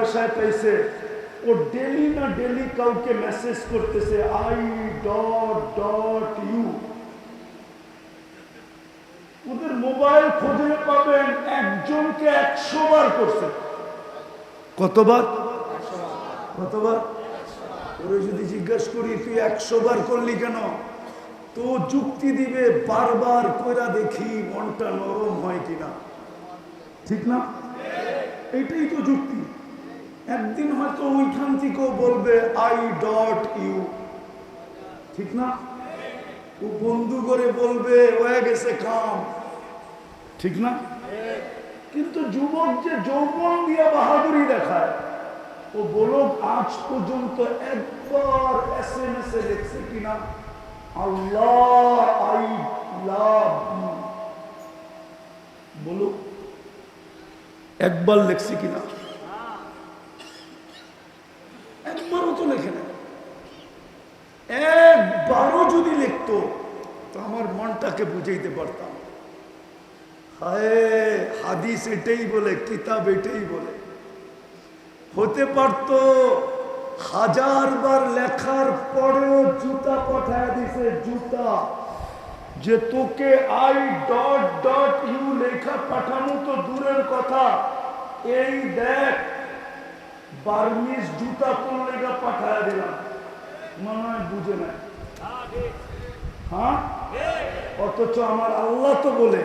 বাসায় পাইছে, ও ডেলি না ডেলি কাউকে মেসেজ করতেছে I.U। ওদের মোবাইল খুঁজে পাবেন একজনকে 100 বার করছে। কতবার? কতবার? ওরে যদি জিজ্ঞেস করি তুই 100 বার করলি কেন, তো যুক্তি দিবে বারবার কইরা দেখি মনটা নরম হয় কিনা। ঠিক না? এইটাই তো যুক্তি। একদিন হয়তো ওইখান থেকেও বলবে I.U। ঠিক না? ও বন্ধু করে বলবে হয়ে গেছে কাম। ঠিক না? কিন্তু যুবক যে যৌবন দিয়ে বাহাদুরি দেখায়, ও বলো আজ পর্যন্ত একবার SMS এ লিখছে কিনা আল্লাহ আই লাভ ইউ? বলো একবার লিখছে কিনা? একবারও তো লেখে না। একবারও যদি লিখতো তো আমার মনটাকে বুঝাইতে পারতাম। হায়, হাদিস এটাই বলে, কিতাব এটাই বলে। হতে পারত 1000 বার লেখার পরেও জুতা পাঠায় দিছে, জুতা, যে তোকে I.U লেখা পাঠানো তো দূরের কথা, এই দেখ বার্মিজ জুতা কোন লেখা পাঠায় দিলাম। মনে হয় বুঝে না। হ্যাঁ, অথচ আমার আল্লাহ তো বলে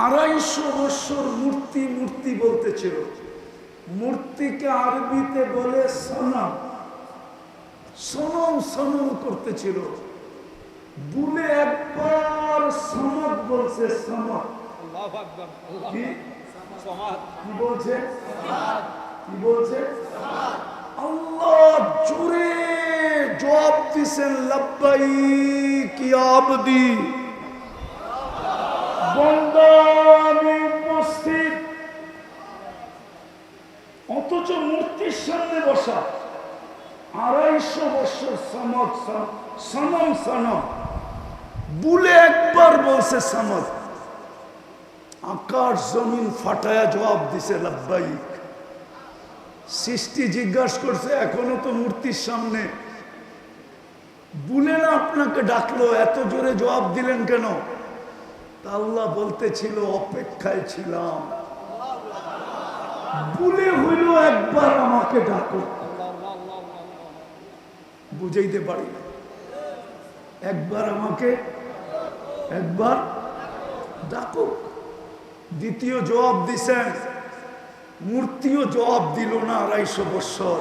250 বছর মূর্তি মূর্তি বলতেছিল। মূর্তিকে আরবিতে বলে সনম, সনম সনম করতেছিল। বুলে একবার সমদ বলছে, সমদ। কি বলছে? কি বলছে? আল্লাহ জোরে জবাব দিছেন, লাব্বাইক ইয়া আবদি, বান্দা আমি উপস্থিত। অথচ মূর্তির সামনে বসা 250 বছর সমদ, সনম সনম বুলে একবার বলছে সমদ। আকাশ জমিন ফাটায়া জবাব দিছে লাব্বাইক। সৃষ্টি জিজ্ঞাসা করছে এখনো তো মূর্তির সামনে বুলে না আপনাকে ডাকলো, এত জোরে জবাব দিলেন কেন? তা আল্লাহ বলতেছিল অপেক্ষায় ছিলাম, বুলে হইল একবার আমাকে ডাকো। বুঝাইতে পারি না, একবার আমাকে একবার ডাকো। দ্বিতীয় জবাব দিছেন, মূর্তিও জবাব দিল না 250 বছর।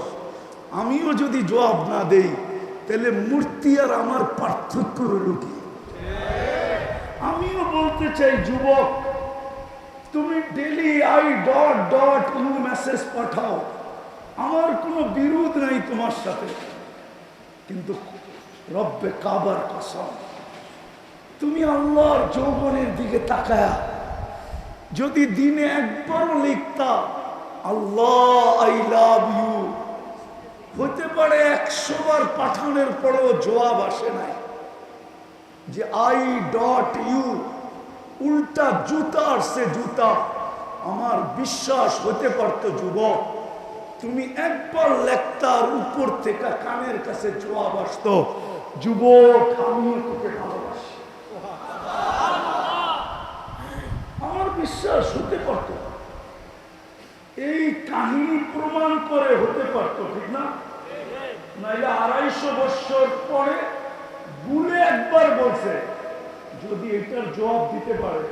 আমিও যদি জবাব না দেই তাহলে মূর্তি আর আমার পার্থক্য রইল কি? আমিও বলতে চাই যুবক, তুমি ডেলি I.U মেসেজ পাঠাও, আমার কোনো বিরোধ নাই তোমার সাথে। কিন্তু রব্বে কাবার কসম, তুমি আল্লাহর যৌবনের দিকে তাকায়া যদি দিনে একবারও লিখতা আল্লাহ আই লাভ ইউ, হতে পারে 100 বার পাঠানোর পরেও জবাব আসে নাই, যে I.U উল্টা জুতা আসছে, জুতা। আমার বিশ্বাস হতে পারত যুবক, তুমি একবার লেখতার উপর থেকে কানের কাছে জবাব আসতো, যুবক আমিও তোকে ভালোবাসি। আমার বিশ্বাস হতে পারত, এই কাহিনী প্রমাণ করে হতে পারত। ঠিক না? নাইলে 250 বছর পরে বুলে একবার বলছে। যদি এটার জবাব দিতে পারে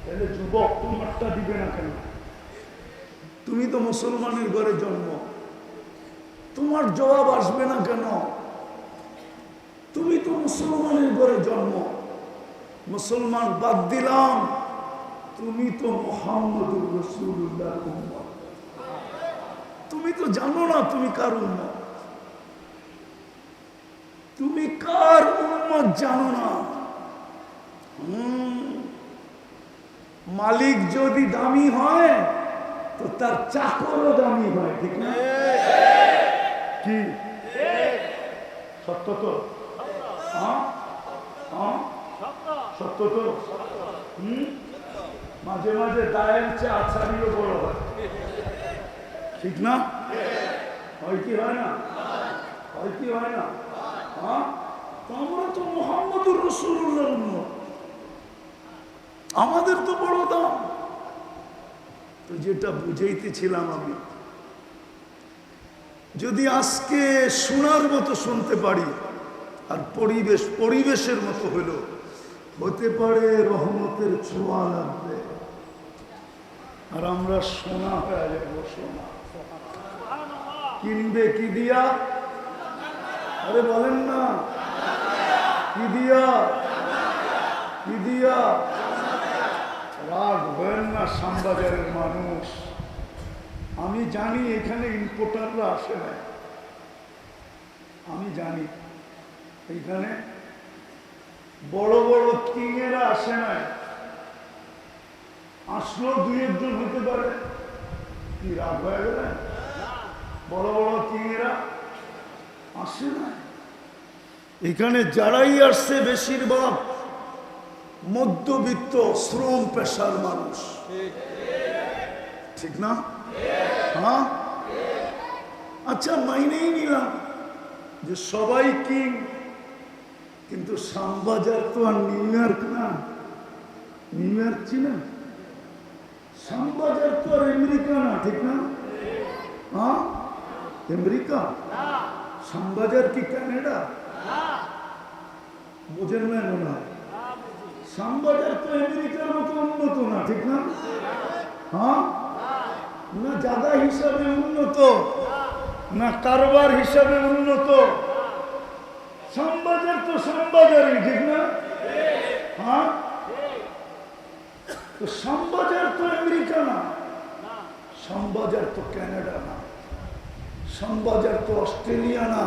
তাহলে যুবক তোমারটা দিবে না কেন? তুমি তো মুসলমানের ঘরে জন্ম, তোমার জবাব আসবে না কেন? তুমি তো মুসলমানের ঘরে জন্ম। মুসলমান বাদ দিলাম, তুমি তো মুহাম্মদুর রাসূলুল্লাহ উম্মত। তুমি তো জানো না তুমি কার উম্মত, তুমি কার উম্মত জানো না। মালিক যদি দামি হয় তো তার চাকরও দামি হয়। ঠিক না? কি সত্য তো? সত্য তো? মাঝে মাঝে দায়ের চেয়ে আচারিও বড় হয়। ঠিক না? হয় কি হয় না? হয় কি হয় না? হ্যাঁ, তো আমরা তো মুহাম্মদুর রাসূলুল্লাহর উম্মত, আমাদের তো বড় দাম। তো যেটা বুঝাইতেছিলাম আমি, যদি আজকে শোনার মতো শুনতে পারি আর পরিবেশের মতো হলো, হতে পারে রহমতের ছোঁয়া লাগবে আর আমরা সোনা হয়ে যাব। সোনা কিনবে কি দিয়া? আরে বলেন না, কি দিয়া? কি দিয়া? রাগ হবেন না শ্যামবাজারের মানুষ, আমি জানি এখানে ইম্পোর্টাররা আসে না, আমি জানি এইখানে বড় বড় কিংয়েরা আসে না, আসলো দুই একজন হতে পারে, কি রাগ হয়ে গেলেন? বড় বড় কিংয়েরা আসে না। এখানে যারাই আসছে বেশিরভাগ মধ্যবিত্ত শ্রম পেশার মানুষ, ঠিক না? হ্যাঁ, আচ্ছা মাইনেই নিলাম যে সবাই কিং, কিন্তু শ্যামবাজার তো আর নিউ ইয়র্ক না। নিউ ইয়র্ক ছিলেন, শ্যামবাজার তো আর আমেরিকা না, ঠিক না? হ্যাঁ, আমেরিকা। শ্যামবাজার কি কানাডা? বোঝেন না মনে হয়। শ্যামবাজার তো আমেরিকার মতো উন্নত না, ঠিক না? হ্যাঁ, না জায়গা হিসাবে উন্নত, না কারবার হিসাবে উন্নত। শ্যামবাজার তো শ্যামবাজারই, ঠিক না? হ্যাঁ, তো শ্যামবাজার তো আমেরিকা না, শ্যামবাজার তো কানাডা না, শ্যামবাজার তো অস্ট্রেলিয়া না,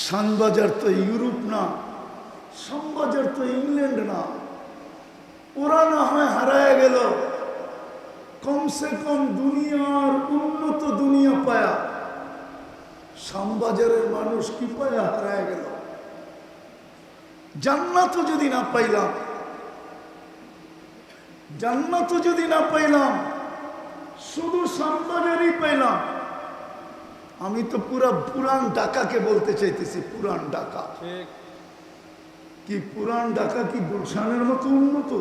শ্যামবাজার তো ইউরোপ না, শ্যামবাজার তো ইংল্যান্ড না। ওরা না হয় হারায় গেল, কমসে কম দুনিয়ার উন্নত দুনিয়া পায়া, শ্যামবাজারের মানুষ কি পায়া হারায় গেল? জান্নাতও যদি না পাইলাম, জান্নাতও যদি না পাইলাম, শুধু শ্যামবাজারই পাইলাম। আমি তো পুরান ঢাকাকে বলতে চাইতেছি, পুরান ঢাকা। কি পুরান ঢাকা কি গুলশানের মতো উন্নত?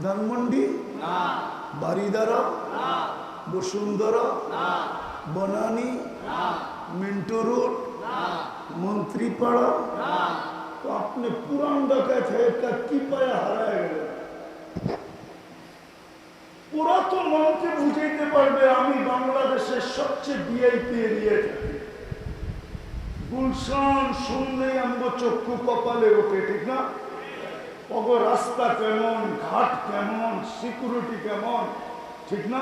Dhanmondi, Baridhara, Bashundhara, Banani, Minto road, Mantripara. তো আপনি পুরান ঢাকায় থেকে কি পায়া হারায় গেল? পুরাতন মনকে বুঝাইতে পারবে আমি বাংলাদেশের সবচেয়ে ভিআইপি এরিয়ায় থাকি। গুলশান শুনলেই আমগো চক্ষু কপালে ওঠে, ঠিক না? অগো রাস্তা কেমন, ঘাট কেমন, সিকিউরিটি কেমন, ঠিক না?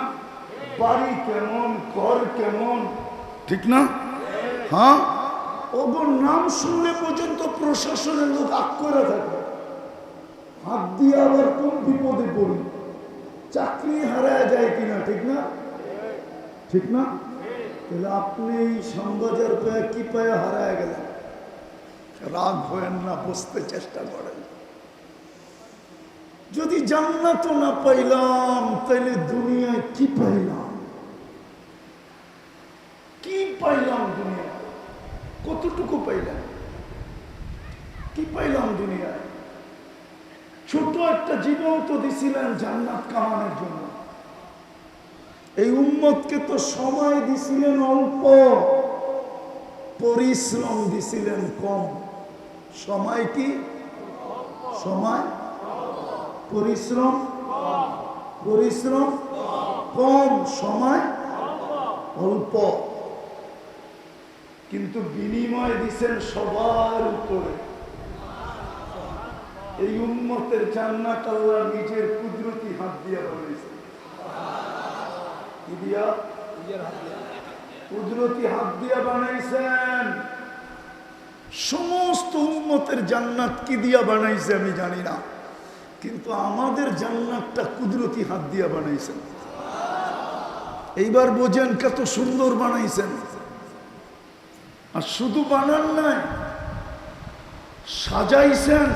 বাড়ি কেমন, ঘর কেমন, ঠিক না? হ্যাঁ, ওগোর নাম শুনলে পর্যন্ত প্রশাসনের লোক আগ করে থাকে, হাত দিয়ে আবার কোন বিপদে পড়ি, চাকরি হারায় যায় কিনা, ঠিক না? ঠিক না? তাহলে আপনি এই শ্যামবাজার পায়ে কি পায়ে হারায় গেলেন? রাগ হয়েন না, বুঝতে চেষ্টা করেন। যদি জান্নাত না পাইলাম, তাহলে দুনিয়ায় কি পাইলাম? কি পাইলাম দুনিয়ায়? কতটুকু পাইলাম? কি পাইলাম দুনিয়ায়? ছোট একটা জীবন তো দিছিলেন জান্নাত কামানোর জন্য। এই উম্মতকে তো সময় দিছিলেন অল্প, পরিশ্রম দিছিলেন কম। সময় কি? সময়, পরিশ্রম, পরিশ্রম কম, সময় অল্প, কিন্তু বিনিময় দিছেন সবার উপরে। এই উম্মতের জান্নাত আল্লাহ নিজের কুদরতি হাত দিয়া বানাইছেন। কি দিয়া? কুদরতি হাত দিয়া বানাইছেন। সমস্ত উম্মতের জান্নাত কি দিয়া বানাইছে আমি জানি না, কিন্তু আমাদের জান্নাতটা কুদরতি হাত দিয়া বানাইছেন। এইবার বোঝেন কত সুন্দর বানাইছেন। আর শুধু বানান নাই, সাজাইছেন।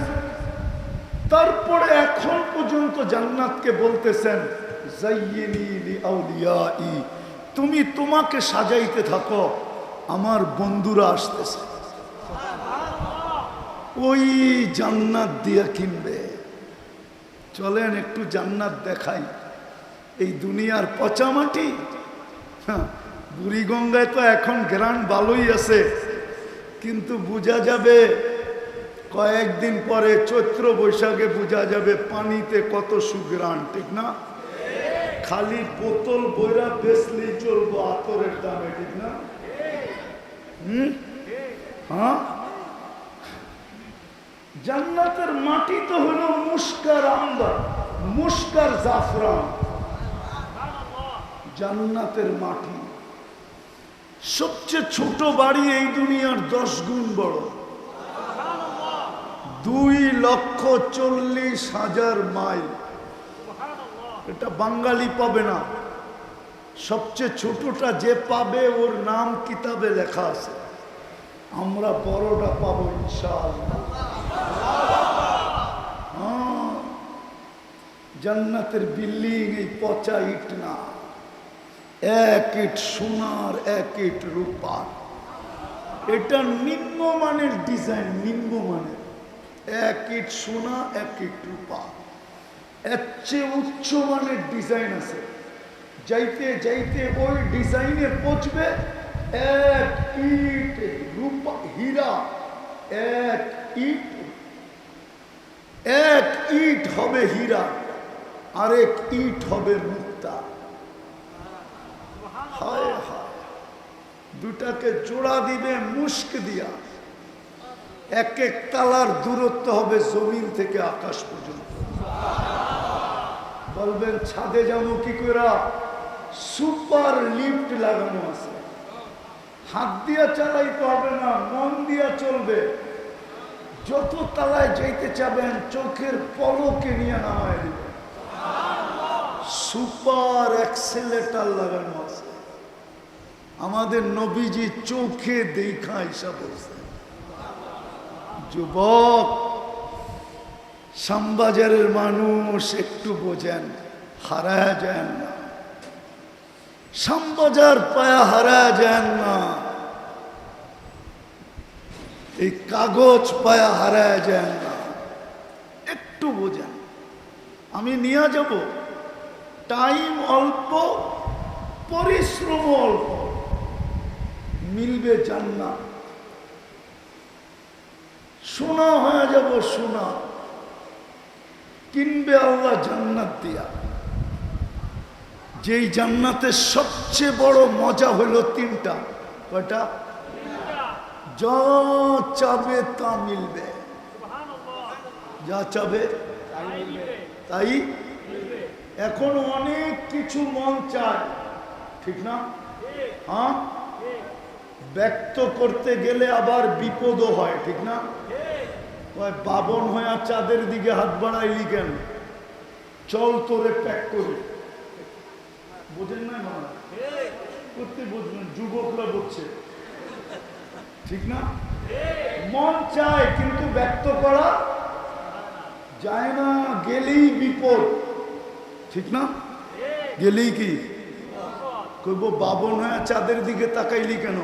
তারপরে এখন পর্যন্ত জান্নাতকে বলতেছেন জাইয়িনি লিআউলিয়াই তুমি তোমাকে সাজাইতে থাকো, আমার বন্ধুরা আসতেছে, ওই জান্নাত দিয়া কিনবে। চলেন একটু জান্নাত দেখাই। এই দুনিয়ার পচামাটি, বুড়িগঙ্গায় তো এখন গ্রান ভালোই আছে, কিন্তু বোঝা যাবে কয়েকদিন পরে, চৈত্র বৈশাখে বোঝা যাবে পানিতে কত সুগ্রাণ, ঠিক না? খালি বোতল বইরা বেচলেই চলবো আতরের দামে, ঠিক না? হ্যাঁ, জান্নাতের মাটি তো হলো মুস্কার আম্বার, মুস্কার জাফরান। জান্নাতের মাটি, সবচেয়ে ছোট বাড়ি এই দুনিয়ার 10 গুণ বড়, 2,40,000 মাইল। এটা বাঙালি পাবে না, সবচেয়ে ছোটটা যে পাবে ওর নাম কিতাবে লেখা আছে। আমরা বড়টা পাবো ইনশাআল্লাহ। জান্নাতের বিল্ডিং এই পচা ইট না, 1 ইট সোনার, 1 ইট রূপার। এটা নিম্নমানের ডিজাইন, নিম্নমানের। 1 ইট সোনা, 1 ইট রূপা। এর চেয়ে উচ্চমানের ডিজাইন আছে, যাইতে যাইতে ওই ডিজাইনে পৌঁছবে। 1 ইট রূপা হীরা, 1 ইট হবে হীরা, আরেক ইট হবে মুক্তা। হায় হায়, দুটাকে জোড়া দিবে মুস্ক দিয়া। 1 তালার দূরত্ব হবে জমিন থেকে আকাশ পর্যন্ত। বলবেন ছাদে যাবো কি করে? সুপার লিফট লাগানো আছে, হাত দিয়া চালাইতে হবে না, মন দিয়া চলবে। যত তালায় যাইতে চাবেন চোখের পলকে নিয়ে নামায় দিবে। সুপার অ্যাক্সেলেটার লাগানো আছে। আমাদের নবীজি চোখে দেখা হিসাব বলছে। যুবক, শ্যামবাজারের মানুষ একটু বোঝেন, হারায় যান না। শ্যামবাজার পায়া হারায় যান না, এই কাগজ পায়া হারায় যান না, একটু বোঝেন। আমি নিয়ে যাব, টাইম অল্প, পরিশ্রম অল্প, মিলবে জান্নাত। সোনা হয়ে যাব, সোনা কিনবে আল্লাহ জান্নাত দিয়া। যেই জান্নাতের সবচেয়ে বড় মজা হলো 3টা। কয়টা? যা চাবে তা মিলবে, যা চাবে তাই। এখন অনেক কিছু মন চায়, ঠিক না? হ্যাঁ, ব্যক্ত করতে গেলে আবার বিপদও হয়, ঠিক না? বাবন হয়ে চাঁদের দিকে হাত বাড়াইলি কেন? চল তোরে প্যাক করে। বোঝেন না? মানে করতে বুঝবেন, যুবকরা বুঝছে, ঠিক না? মন চায় কিন্তু ব্যক্ত করা যায় না, গেলেই বিপদ, ঠিক না? গেলেই কি করবো? বাবন হয়ে চাঁদের দিকে তাকাইলি কেন?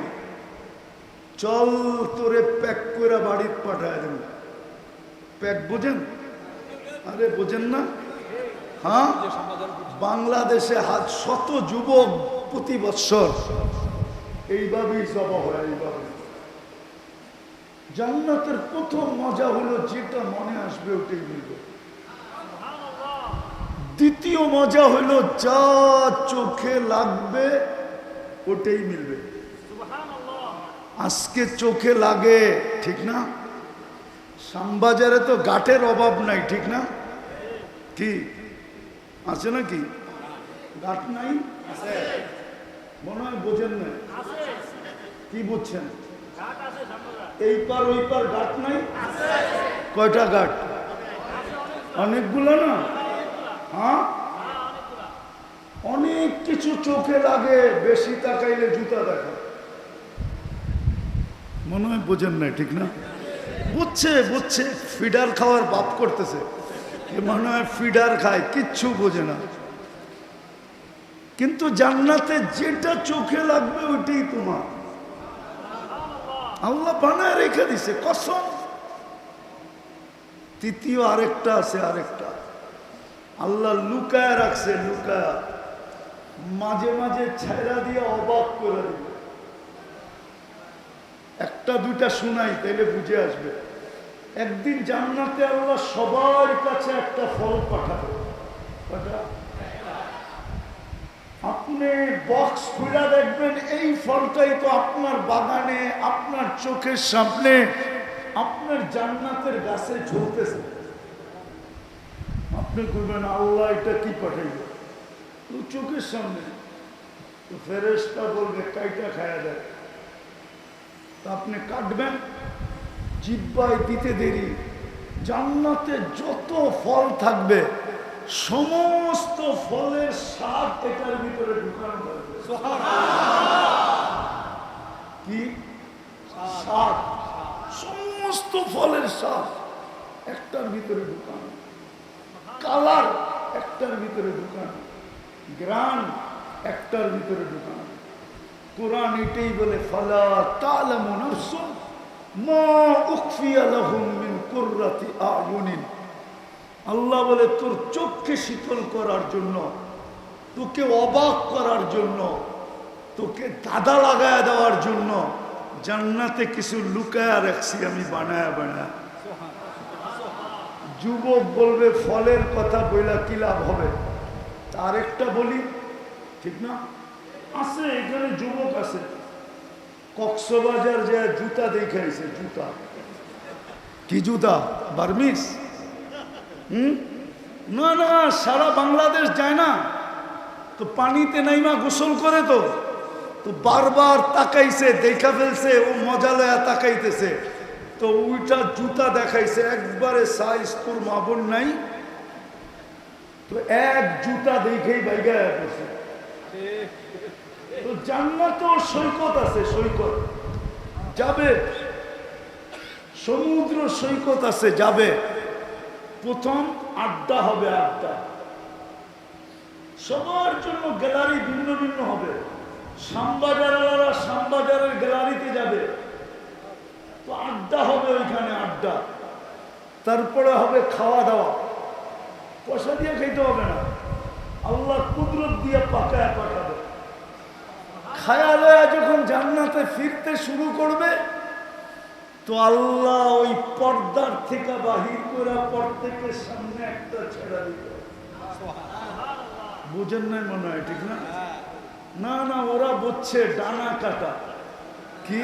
চল তোরে প্যাক করে বাড়িতে পাঠায় দেব। প্যাক বোঝেন? আরে বোঝেন না? হ্যাঁ, বাংলাদেশে 100 যুবক প্রতি বৎসর এইভাবেই জবা হয়। এইভাবে জান্নাতের প্রথম মজা হলো যেটা মনে আসবে ওটাই মিলবে। দ্বিতীয় মজা হলো যা চোখে লাগবে ওটাই মিলবে। আজকে চোখে লাগে, ঠিক না? শ্যামবাজারে তো গাঁটের অভাব নাই, ঠিক না? কি আছে নাকি? গাঁট নাই? মনে হয় বোঝেন না। কি বুঝছেন? এই পার ওই পার গাঁট নাই? কয়টা গাঁট? অনেকগুলো না? হ্যাঁ, অনেক কিছু চোখে লাগে, বেশি তাকাইলে জুতা দেখা। মনে হয় বোঝেন না, ঠিক না? বুঝছে, বুঝছে, ফিডার খাওয়ার বাপ করতেছে, মনে হয় ফিডার খায়, কিচ্ছু বোঝে না। কিন্তু জান্নাতে যেটা চোখে লাগবে ওইটাই তোমার। আল্লাহ বানায় রেখে দিছে কসম। তৃতীয় আরেকটা আছে, আরেকটা আল্লাহ লুকায় রাখছে, লুকায় মাঝে মাঝে ছেড়া দিয়ে অবাক করে দিবে। একটা দুইটা শুনাই তাইলে বুঝে আসবে। একদিন জান্নাতে আল্লাহ সবার কাছে একটা ফল পাঠাবে। আপনি বক্স খুলে দেখবেন এই ফলটাই তো আপনার বাগানে, আপনার চোখের সামনে, আপনার জান্নাতের গাছে ঝুলতেছে। আপনি করবেন আল্লাহ এটা কি পাঠাইবে, তো চোখের সামনে। তো ফেরেশতা বলবে কাইটা খায়া দেয়। তা আপনি কাটবেন, জিহ্বায় দিতে দেরি জান্নাতে যত ফল থাকবে সমস্ত ফলের স্বাদ এটার ভিতরে ঢুকানো থাকবে। কি স্বাদ? সমস্ত ফলের স্বাদ একটার ভিতরে ঢুকানো, কালার একটার ভিতরে ঢুকানো, গ্রান একটার ভিতরে ঢুকানো। কুরআন এটাই বলে ফালা তা'লামু নাফসুন মা উখফিয়া লাহুম মিন কুররাতি আ'য়ুনিন। আল্লাহ বলে তোর চোখকে শীতল করার জন্য, তোকে অবাক করার জন্য, তোকে দাদা লাগায় দেওয়ার জন্য জান্নাতে কিছু লুকায়া রাখছি আমি বানায়া বানায়া। যুবক বলবে ফলের কথা বইলা কি লাভ হবে? আরেকটা বলি, ঠিক না? আছে এখানে যুবক আছে, কক্সবাজার যে জুতা দেখাইছে, জুতা কি জুতা? বার্মিস? না না, সারা বাংলাদেশ যায় না তো, পানিতে নাইমা গোসল করে তো তো বারবার তাকাইছে, দেখা ফেলছে, ও মজা লয়া তাকাইতেছে, তো ওইটা জুতা দেখাইছে, একবারে সাইজ তোর মাবন নাই, তো এক জুতা দেখেই বাইগা পড়ছে। তো জান্নাতেও সৈকত আছে, সৈকত যাবে, সমুদ্র সৈকত আছে যাবে। প্রথম আড্ডা হবে, আড্ডা সবার জন্য, গ্যালারি ভিন্ন ভিন্ন হবে। শ্যামবাজারেরা শ্যামবাজারের গ্যালারিতে যাবে, তো আড্ডা হবে ওইখানে, আড্ডা। তারপরে হবে খাওয়া দাওয়া, পয়সা দিয়ে খাইতে হবে না, আল্লাহ কুদরত দিয়ে পাকায় পাঠাবে। খায়া লয়া যখন জান্নাতে ফিরতে শুরু করবে তো আল্লাহ ওই পর্দার থেকে বাহির করে প্রত্যেকের সামনে একটা ছেড়া দিবে। বুঝেন নাই মনে হয়, ঠিক না? না না, ওরা বলছে ডানা কাটা। কি?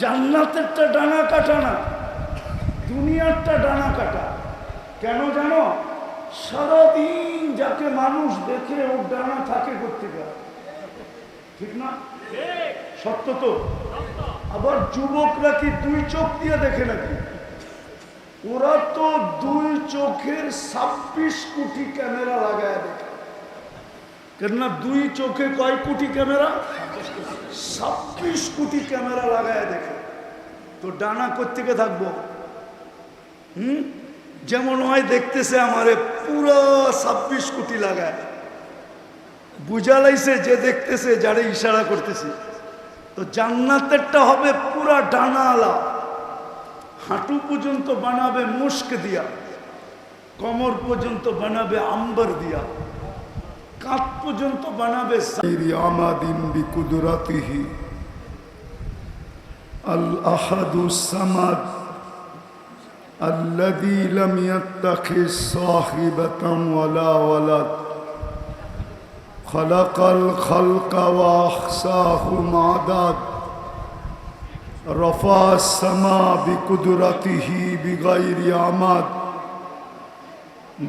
জান্নাতেরটা ডানা কাটা না, দুনিয়ারটা ডানা কাটা। কেন জানো? সারাদিন যাকে মানুষ দেখে ওর ডানা থাকে করতে পারে, ঠিক না? সত্য তো। আবার যুবকরা কি দুই চোখ দিয়ে দেখে নাকি? ওরা তো দুই চোখের 26 কোটি ক্যামেরা লাগায় দেখে। কেননা দুই চোখে কয় কোটি ক্যামেরা? 26 কোটি ক্যামেরা লাগায় দেখে। তো ডানা কোত্থেকে থাকবো? যেমন হয় দেখতেছে আমারে পুরো 26 কোটি লাগায়, বুঝা লাইছে যে দেখতেছে, যারে ইশারা করতেছি। তো জান্নাতেরটা হবে পুরা ডানা আলা, হাঁটু পর্যন্ত বানাবে মুস্ক দিয়া, কোমর পর্যন্ত বানাবে আম্বার দিয়া, কাঁধ পর্যন্ত বানাবে আমাদিন বিকুদরাতিহি আল আহাদুস সামাদ আল্লাযী লাম ইয়াত্তাখিজ সাহিবাতান ওয়ালা ওয়ালাদ খালাকাল খালকা ওয়া আহসাহুম আদাদ রফা আস-সামা বিকুদরাতিহি বিগাইরি আমাদ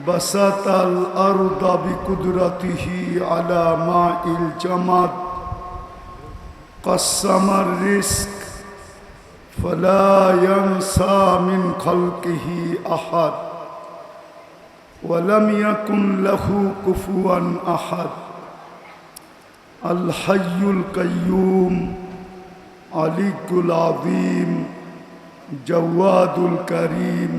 বাসাতাল আরদা বিকুদরাতিহি আলা মাইল জামাদ কাসসামার রিজক ফালা ইয়ানসা মিন খালকিহি আহাদ ওয়া লাম ইয়াকুন লাহু কুফুয়ান আহাদ আল হাইয়ুল কাইয়্যুম আলিকুল আযীম জাওয়াদুল কারীম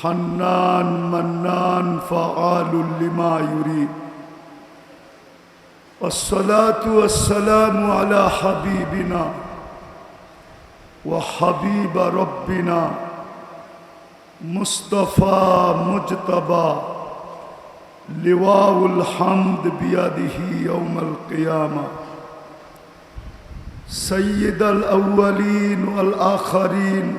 হান্নান মান্নান ফাআলুল লিমা ইউরিদ الصلاة والسلام على حبيبنا وحبيب ربنا مصطفى مجتبى لواء الحمد بيده يوم القيامة سيد الأولين والآخرين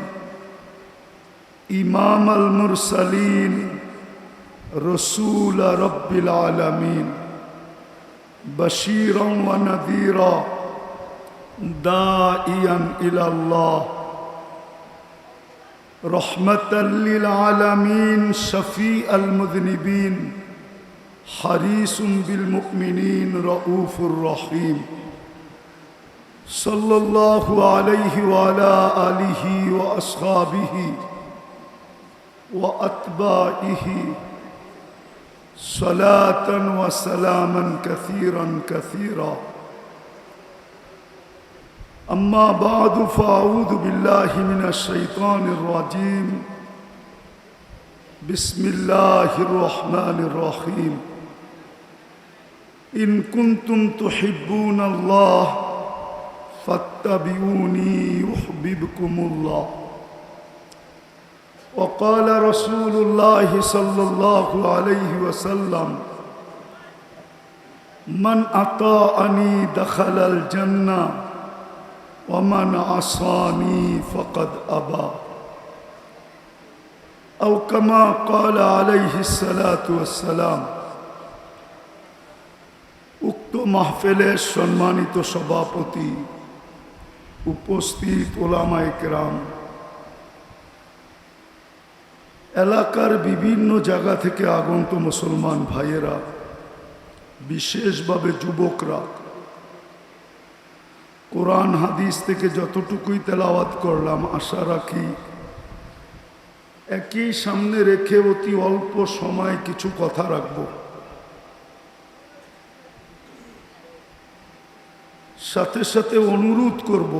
إمام المرسلين رسول رب العالمين بشيرا ونذيرا داعيا إلى الله رحمة للعالمين شفيع المذنبين حريص بالمؤمنين رؤوف رحيم صلى الله عليه وعلى آله وأصحابه وأتباعه صلاة وسلاما كثيرا كثيرا أما بعد فأعوذ بالله من الشيطان الرجيم بسم الله الرحمن الرحيم إن كنتم تحبون الله فاتبعوني يحببكم الله وقال رسول الله صلى الله عليه وسلم من أطاعني دخل الجنة ومن عصاني فقد أبى أو كما قال عليه الصلاة والسلام উক্ত মাহফিলের সম্মানিত সভাপতি উপস্থিত ওলামায়ে কেরাম এলাকার বিভিন্ন জায়গা থেকে আগত মুসলমান ভাইয়েরা বিশেষভাবে যুবকরা কোরআন হাদিস থেকে যতটুকুই তেলাওয়াত করলাম আশা রাখি একই সামনে রেখে অতি অল্প সময় কিছু কথা রাখব সাথে সাথে অনুরোধ করব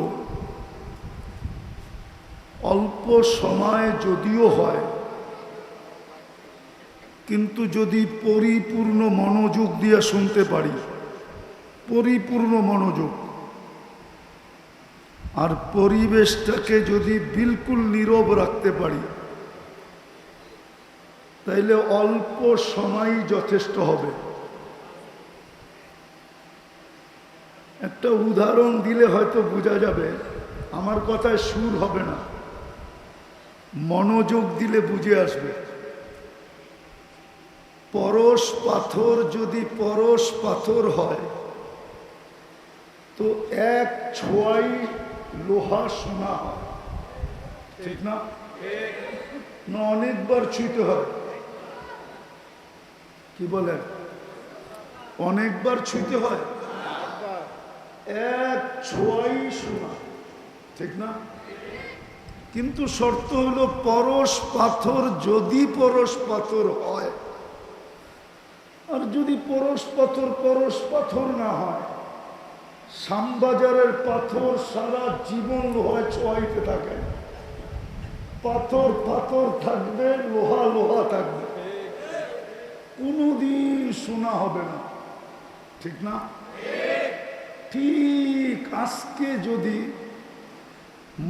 অল্প সময় যদিও হয় কিন্তু যদি পরিপূর্ণ মনোযোগ দিয়ে শুনতে পারি পরিপূর্ণ মনোযোগ আর পরিবেশটাকে যদি বিলকুল নীরব রাখতে পারি তাইলে অল্প সময় যথেষ্ট হবে একটা উদাহরণ দিলে হয়তো বোঝা যাবে আমার কথায় সুর হবে না মনোযোগ দিলে বুঝে আসবে পরশ পাথর যদি পরশ পাথর হয় তো এক ছোঁয়াই লোহা সোনা হয় ঠিক না না অনেকবার ছুঁতে হয় কি বলেন অনেকবার ছুঁতে হয় এক ছোঁয়াই সোনা ঠিক না কিন্তু শর্ত হলো পরশ পাথর যদি পরশ পাথর হয় আর যদি পরশ পাথর না হয় শ্যামবাজারের পাথর সারা জীবন লোহায় ছোঁয়াইতে থাকে পাথর থাকবে লোহা থাকবে কোনোদিন সোনা হবে না ঠিক না ঠিক আজকে যদি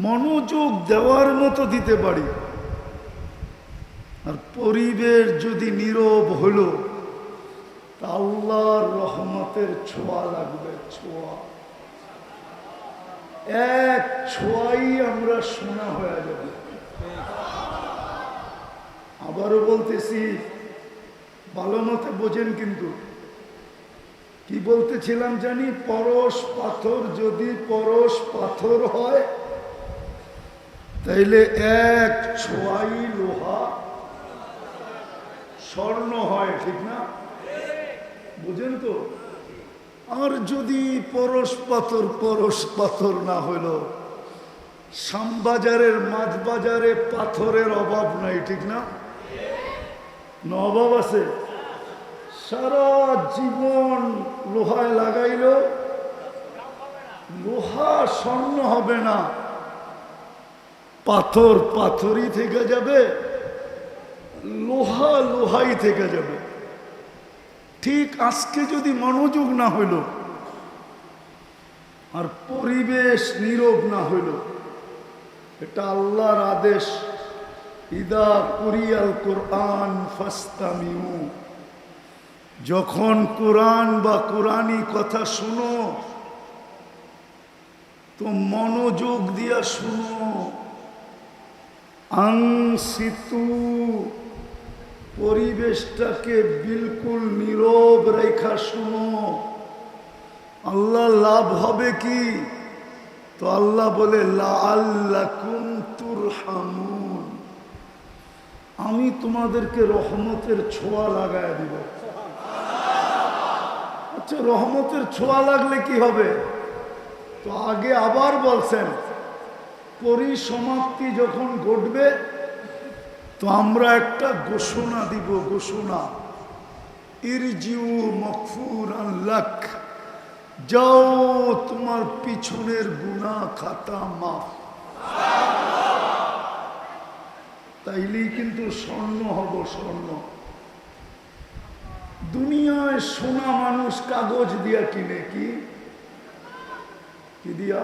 মনোযোগ দেওয়ার মতো দিতে পারি আর পরিবেশ যদি নীরব হলো তা আল্লাহর রহমতের ছোঁয়া লাগবে ছোঁয়া এক ছোঁয়াই আমরা সোনা হয়ে যাবে আবারও বলতেছি ভালো মতে বোঝেন কিন্তু কি বলতেছিলাম জানি পরশ পাথর যদি পরশ পাথর হয় তাইলে এক ছোঁয়াই লোহা স্বর্ণ হয় ঠিক না বুঝেন তো আর যদি পরশ পাথর না হইল শ্যামবাজারের মাছ বাজারে পাথরের অভাব নাই ঠিক না অভাব আছে সারা জীবন লোহায় লাগাইল লোহা স্বর্ণ হবে না পাথর পাথরই থেকে যাবে লোহাই থেকে যাবে ঠিক আজকে যদি মনোযোগ না হইল আর পরিবেশ নীরব না হইল, এটা আল্লাহর আদেশ। ইদা কুরিয়াল কোরআন ফাস্তামিউ, যখন কোরআন বা কোরআনী কথা শুনো তো মনোযোগ দিয়া শুনো। আনসিতু, পরিবেশটাকে বিলকুল নীরব রেখা শুনো। আল্লাহ লাভ হবে কি? তো আল্লাহ বলে লাআল্লাকুম তুরহামুন, আমি তোমাদেরকে রহমতের ছোঁয়া লাগায় দিব। আচ্ছা, রহমতের ছোঁয়া লাগলে কি হবে? তো আগে আবার বলছেন পরিসমাপ্তি যখন ঘটবে তো আমরা একটা ঘোষণা দিব, ঘোষণা, ইরজিউ মাগফুরান লাক, যাও তোমার পিছনের গুনাহ খাতা মাফ। তাইলেই কিন্তু স্বর্ণ হব, স্বর্ণ। দুনিয়ায় সোনা মানুষ কাগজ দিয়া কিনে, কি কি দিয়া?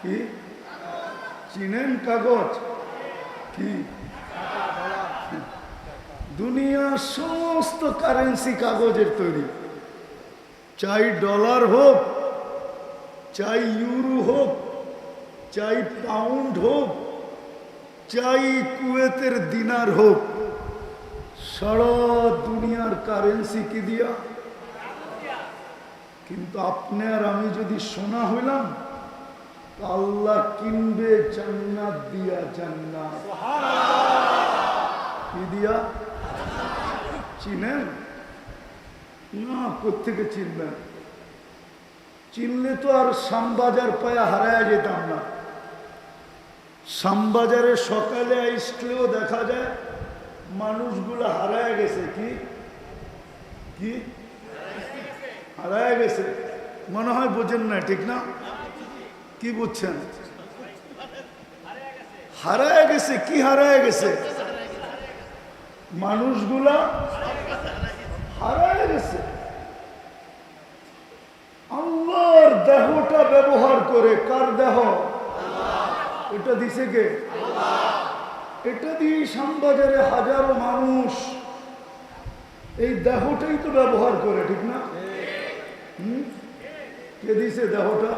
কি চিনেন কাগজ? কি দুনিয়ার সমস্ত কারেন্সি কাগজের তৈরি, চাই ডলার হোক, চাই ইউরো হোক, চাই পাউন্ড হোক, চাই কুয়েতের দিনার হোক, সারা দুনিয়ার কারেন্সি কি দিয়া? কিন্তু আপনি আর আমি যদি সোনা হইলাম, আল্লাহ কিনবে জান্নাত দিয়া। জান্নাত কি দিয়া? চিনেন না? কোত্থেকে চিনবেন? চিনলে তো আর শ্যামবাজার পায়া হারায় যেতাম না। শ্যামবাজারে সকালে আসলেও দেখা যায় মানুষগুলো হারায় গেছে। কি কি হারায় গেছে? মনে হয় বোঝেন না, ঠিক না? কি বুঝছেন? হারায় গেছে। কি হারায় গেছে? মানুষগুলা হারায় গেছে। আল্লাহর দেহটা ব্যবহার করে, কার দেহ? এটা দিছে কে? এটা দিয়ে শ্যামবাজারে হাজারো মানুষ এই দেহটাই তো ব্যবহার করে, ঠিক না? কে দিছে দেহটা?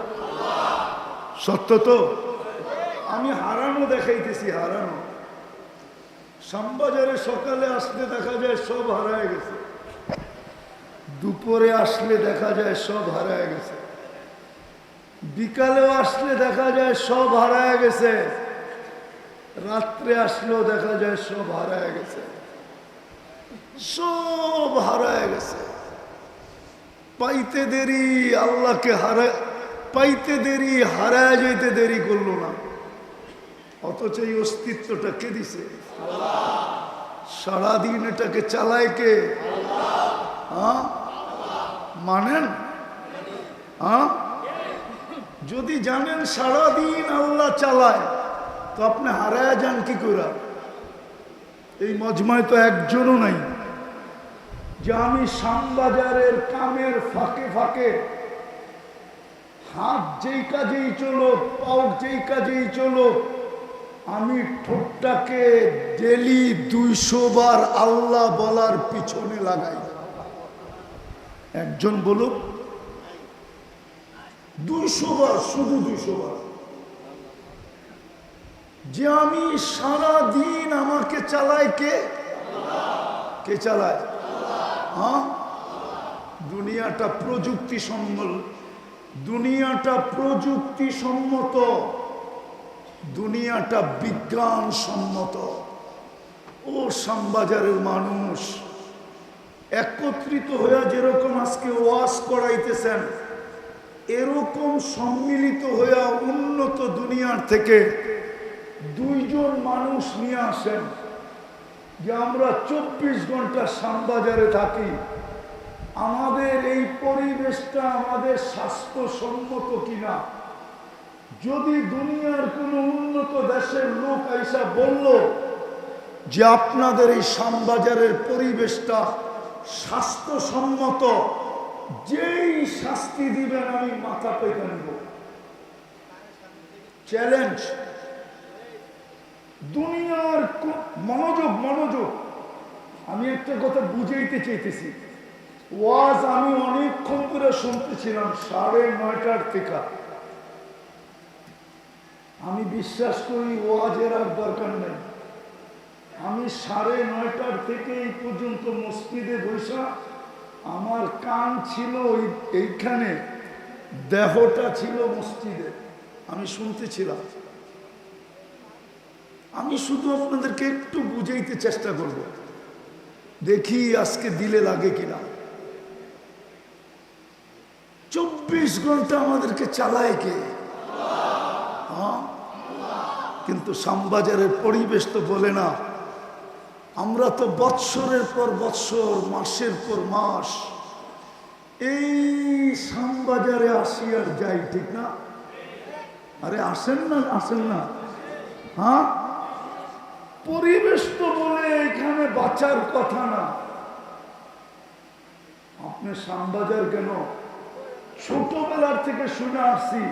সত্য তো? আমি হারানো দেখাইতেছি, হারানো। শ্যামবাজারে সকালে আসলে দেখা যায় সব হারায় গেছে, দুপুরে আসলে দেখা যায় সব হারায় গেছে, বিকালেও আসলে দেখা যায় সব হারায় গেছে, রাত্রে আসলেও দেখা যায় সব হারায় গেছে, সব হারায় গেছে। পাইতে দেরি, আল্লাহকে পাইতে দেরি, হারায় যেতে দেরি করলো না। অথচ এই অস্তিত্বটা কে দিছে? সারাদিন এটাকে চালায় কে? মানেন? যদি জানেন সারাদিন আল্লাহ চালায় তো আপনি হারায় যান কি করে? এই মজমায় তো একজনও নাই যে আমি শ্যামবাজারের কামের ফাঁকে ফাঁকে হাত যেই কাজেই চলো, পাও যেই কাজেই চলো, আমি ঠোঁটটাকে ডেলি 200 বার আল্লাহ বলার পিছনে লাগাই। একজন বলুক 200 বার, শুধু 200 বার। যে আমি সারা দিন, আমাকে চালায় কে? কে চালায়? দুনিয়াটা প্রযুক্তি সম্মত, দুনিয়াটা প্রযুক্তি সম্মত, দুনিয়াটা বিজ্ঞান সম্মত। ও শ্যামবাজারের মানুষ একত্রিত হয়ে যেরকম আজকে ওয়াজ করাইতেছেন, এরকম সম্মিলিত হয়ে উন্নত দুনিয়ার থেকে 2 জন মানুষ নিয়ে আসেন যে আমরা 24 ঘন্টা শ্যামবাজারে থাকি, আমাদের এই পরিবেশটা আমাদের স্বাস্থ্যসম্মত কিনা। যদি দুনিয়ার কোনো উন্নত দেশের লোক আইসা বলল যে আপনাদের এই শ্যামবাজারের পরিবেশটা স্বাস্থ্যসম্মত, যেই শাস্তি দিবেন আমি মাথা পেতে নেব। চ্যালেঞ্জ। দুনিয়ার মনোযোগ মনোযোগ, আমি একটা কথা বুঝাইতে চাইতেছি। ওয়াজ আমি অনেকক্ষণ করে শুনতেছিলাম 9:30 থেকে। আমি বিশ্বাস করি ওয়াজের আর দরকার নেই। আমি 9:30 থেকে এই পর্যন্ত মসজিদে বসা, আমার কান ছিল এইখানে, দেহটা ছিল মসজিদে, আমি শুনতেছিলাম। আমি শুধু আপনাদেরকে একটু বুঝাইতে চেষ্টা করব, দেখি আজকে দিলে লাগে কিনা। 24 ঘন্টা আমাদেরকে চালায় কে? কিন্তু শ্যামবাজারের পরিবেশ তো বলে না। আমরা তো বৎসরের পর বৎসর, মাসের পর মাস এই শ্যামবাজারে আসি আর যাই, ঠিক না? আরে আসেন না, আসেন না? হ্যাঁ, পরিবেশ তো বলে এখানে বাঁচার কথা না। আপনি শ্যামবাজার কেন? ছোটবেলার থেকে শুনে আসছি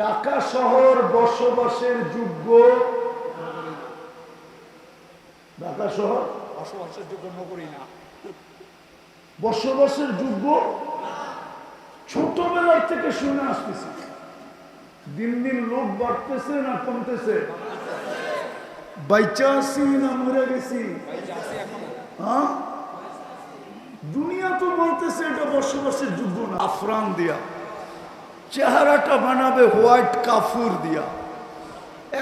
ঢাকা শহর বসবাসের যোগ্য, ঢাকা শহর বসবাসের যোগ্য নগরী না, বসবাসের যোগ্য। ছোটবেলার থেকে শুনে আসতেছি। দিন দিন লোক বাড়তেছে না কমতেছে? বাইচা আছি না মরে গেছি? হ্যাঁ, দুনিয়া তো বলতেছে এটা বসবাসের যোগ্য না। আফরান দিয়া চেহারাটা বানাবে হোয়াইট কাফুর দিয়া,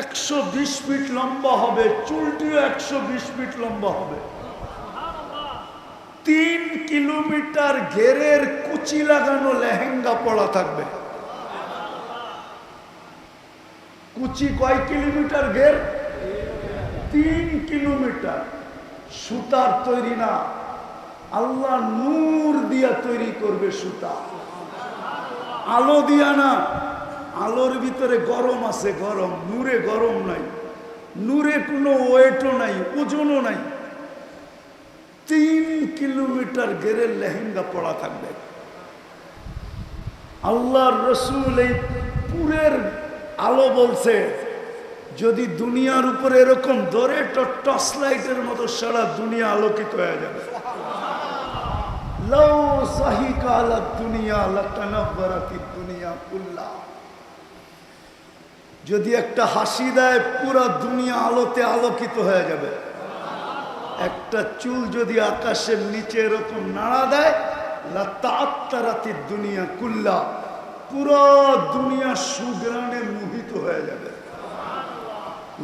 120 ফিট লম্বা হবে, চুলটিও 120 ফিট লম্বা হবে, 3 কিলোমিটার ঘেরের কুচি লাগানো লেহেঙ্গা পরা থাকবে। কুচি কয় কিলোমিটার ঘের? 3 কিলোমিটার। সুতার তৈরি না, আল্লাহ নূর দিয়া তৈরি করবে সুতা, আলো দিয়া না। আলোর ভিতরে গরম আছে, গরম। নূরে গরম নাই, নূরে কোনো ওয়েটও নাই, ওজনও নাই। 3 কিলোমিটার ঘেরের লেহেঙ্গা পড়া থাকবে। আল্লাহর রসুল এই পুরের আলো বলছে, যদি দুনিয়ার উপরে এরকম ধরে তো টর্চ লাইটের মতো সারা দুনিয়া আলোকিত হয়ে যাবে। লাউ সাহিকা আলা দুনিয়া লাতানাব্বারাতিদ দুনিয়া কুল্লা। যদি একটা হাসি দেয় পুরা দুনিয়া আলোতে আলোকিত হয়ে যাবে। একটা চুল যদি আকাশের নিচে এরকম নাড়া দেয়, লাতাআত্তারাতিদ দুনিয়া কুল্লা, পুরো দুনিয়া সুগ্রানে মোহিত হয়ে যাবে।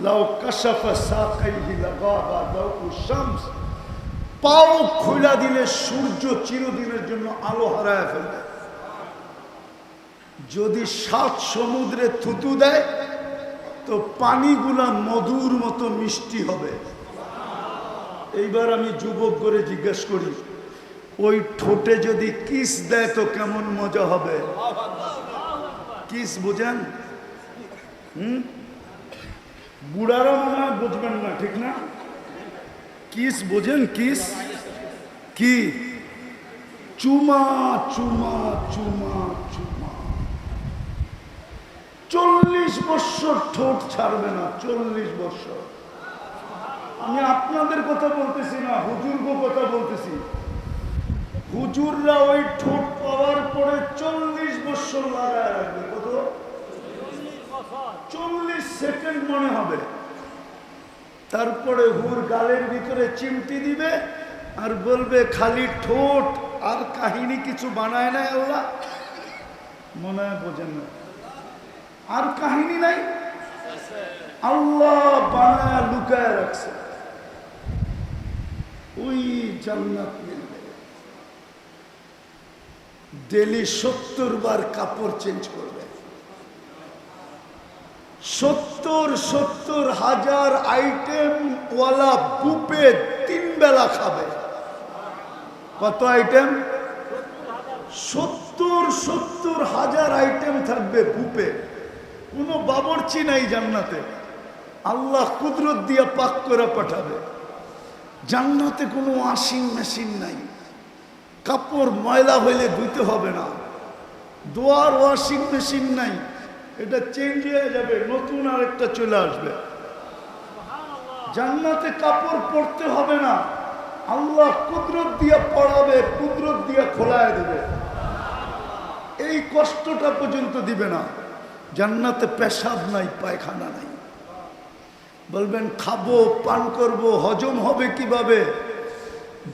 লাউ কাশাফা সাকাইহি লাগাবা দাউ শামস, পাও খুলে দিলে সূর্য চিরদিনের জন্য আলো হারায় ফেলবে। যদি 7 সমুদ্রে থুতু দেয় তো পানিগুলা মধুর মতো মিষ্টি হবে। এইবার আমি যুবক করে জিজ্ঞেস করি, ওই ঠোঁটে যদি কিস দেয় তো কেমন মজা হবে? কিস বুঝেন? বুড়ারা মনে হয় বুঝবেন না, ঠিক না? কিস বোঝেন? কিস কি? চুমা চুমা চুমা চুমা। 40 বছর ঠোঁট ছাড়বে না, 40 বছর। আমি আপনাদের কথা বলতেছি না, হুজুরগো কথা বলতেছি। হুজুররা ওই ঠোঁট পাওয়ার পরে 40 বছর লাগায় রাখবে। কত? 40 সেকেন্ড মনে হবে। তারপরে হুর গালের ভিতরে চিমটি দিবে আর বলবে খালি ঠোঁট, আর কাহিনী কিছু বানায় না আল্লাহ। মনে হয় বোঝেন না, আর কাহিনী নাই, আল্লাহ বানায় লুকায় রাখছে। ওই জান্নাত মিলবে। ডেলি 70 বার কাপড় চেঞ্জ করবে, 70 হাজার আইটেম ওয়ালা বুফে 3 বেলা খাবে। কত আইটেম? 70 হাজার আইটেম থাকবে বুফে। কোনো বাবরচি নাই জান্নাতে, আল্লাহ কুদরত দিয়া পাক করে পাঠাবে। জান্নাতে কোনো ওয়াশিং মেশিন নাই, কাপড় ময়লা হইলে ধুইতে হবে না, দোয়ার ওয়াশিং মেশিন নাই, এটা চেঞ্জ হয়ে যাবে, নতুন আরেকটা চলে আসবে। জান্নাতে কাপড় পরতে হবে না, আল্লাহ কুদরত দিয়ে পড়াবে, কুদরত দিয়ে খোলায় দেবে, এই কষ্টটা পর্যন্ত দিবে না। জান্নাতে পেশাব নাই, পায়খানা নাই। বলবেন খাবো, পান করব, হজম হবে কিভাবে?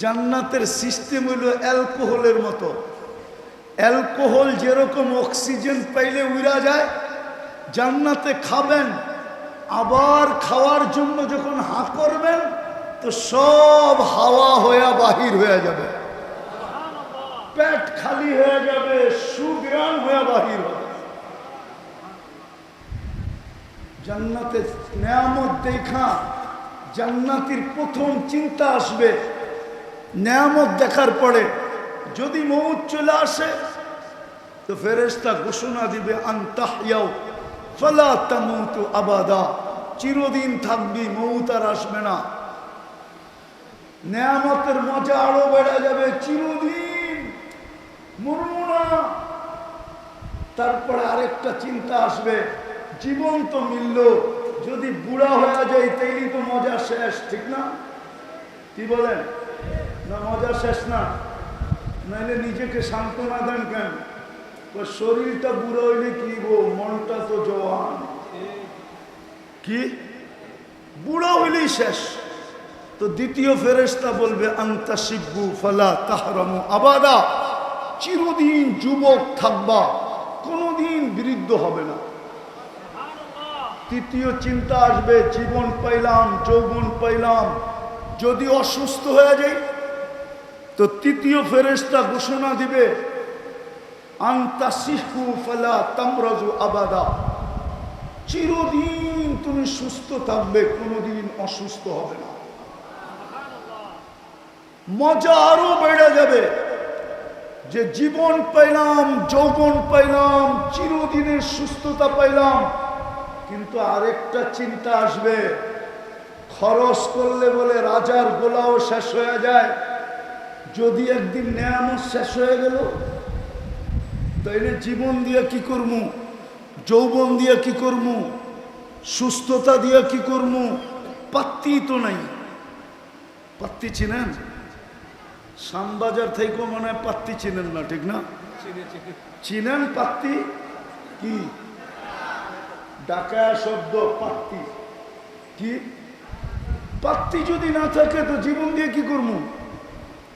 জান্নাতের সিস্টেম হলো অ্যালকোহলের মতো। অ্যালকোহল যেরকম অক্সিজেন পাইলে উড়া যায়, জান্নাতে খাবেন, আবার খাওয়ার জন্য যখন হা করবেন তো সব হাওয়া হয়ে বাহির হয়ে যাবে, পেট খালি হয়ে যাবে, সুগ্রাণ হয়ে বাহির হবে। জান্নাতে নেয়ামত দেখা জান্নাতীর প্রথম চিন্তা আসবে, নেয়ামত দেখার পরে যদি মউত চলে আসে তো ফেরেশতা ঘোষণা দিবে আনতাহইয়াও ফালা তামুতু আবাদা, চিরদিন থাকবি, মউত আর আসবে না। নেয়ামতের মজা আরো বেড়ে যাবে, চিরদিন মরবো না। তারপরে আরেকটা চিন্তা আসবে, জীবন তো মিলল, যদি বুড়া হয়ে যায় তাইলে তো মজা শেষ, ঠিক না? কি বলেন? না মজা শেষ না? নাইলে নিজেকে সান্ত্বনা দেন কেন? শরীরটা বুড়ো হইলে কি গো, মনটা তো জওয়ান। কি বুড়ো হইলেই শেষ? তো দ্বিতীয় ফেরেশতা বলবে আনতাশিব্বু ফালা তাহরামু আবাদা, চিরদিন যুবক থাকবা, কোনোদিন বৃদ্ধ হবে না। তৃতীয় চিন্তা আসবে, জীবন পাইলাম, যৌবন পাইলাম, যদি অসুস্থ হয়ে যাই তো তৃতীয় ফেরেশতা ঘোষণা দিবে আনতাসিহু ফালা তামরাজু আবাদা, চিরদিন তুমি সুস্থ থাকবে, কোনোদিন অসুস্থ হবে না। মজা আরো বেড়ে যাবে যে জীবন পাইলাম, যৌবন পাইলাম, চিরদিনের সুস্থতা পাইলাম। কিন্তু আরেকটা চিন্তা আসবে, খরচ করলে বলে রাজার গোলাও শেষ হয়ে যায়, যদি একদিন নেয়ামত শেষ হয়ে গেল তাইলে জীবন দিয়ে কি করবো, যৌবন দিয়ে কি করবো, সুস্থতা দিয়ে কি করবো? পাত্তি তো নাই। পাত্তি চিনেন? শ্যামবাজার থেকেও মনে হয় পাত্তি চিনেন না, ঠিক না? চিনেন পাত্তি কি? ডাকায়া শব্দ পাত্তি। কি পাত্তি যদি না থাকে তো জীবন দিয়ে কি করবো?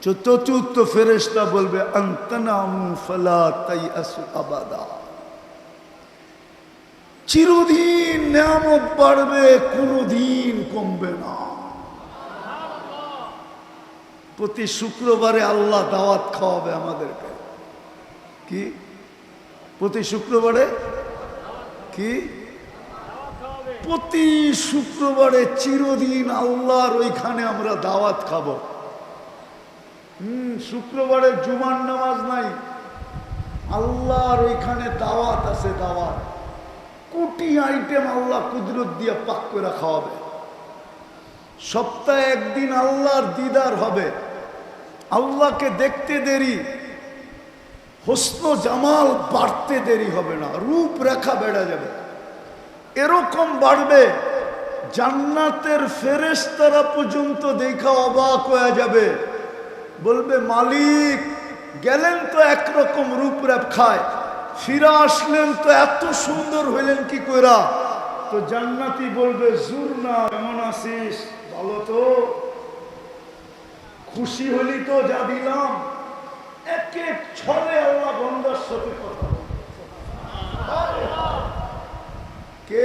চতুর্থ ফেরেশতা বলবে আনতানামু ফালা তাইয়াসু আবাদা, চিরদিন নেয়ামত বাড়বে, কোনোদিন কমবে না। প্রতি শুক্রবারে আল্লাহ দাওয়াত খাওয়াবে আমাদেরকে। কি প্রতি শুক্রবারে? কি প্রতি শুক্রবারে চিরদিন আল্লাহর ওইখানে আমরা দাওয়াত খাবো। শুক্রবারে জুমার নামাজ নাই, আল্লাহর ওইখানে দাওয়াত আছে, দাওয়াত, কোটি আইটেম আল্লাহ কুদরত দিয়ে পাক করে খাওয়াবে। সপ্তাহে একদিন আল্লাহর দিদার হবে, আল্লাহকে দেখতে দেরি, হোসন জামাল বাড়তে দেরি হবে না, রূপরেখা বেড়ে যাবে। এরকম বাড়বে জান্নাতের ফেরেশতারা পর্যন্ত দেখা অবাক হয়ে যাবে, বলবে মালিক গেলেন তো একরকম রূপরেখায়, ফিরে আসলেন তো এত সুন্দর হইলেন কি কইরা? তো জান্নাতি বলবে জুরনা, কেমন আছিস? ভালো তো, খুশি হলি তো যা দিলাম। এক এক ছলে আল্লাহ বন্দার সাথে কথা বলে। কে?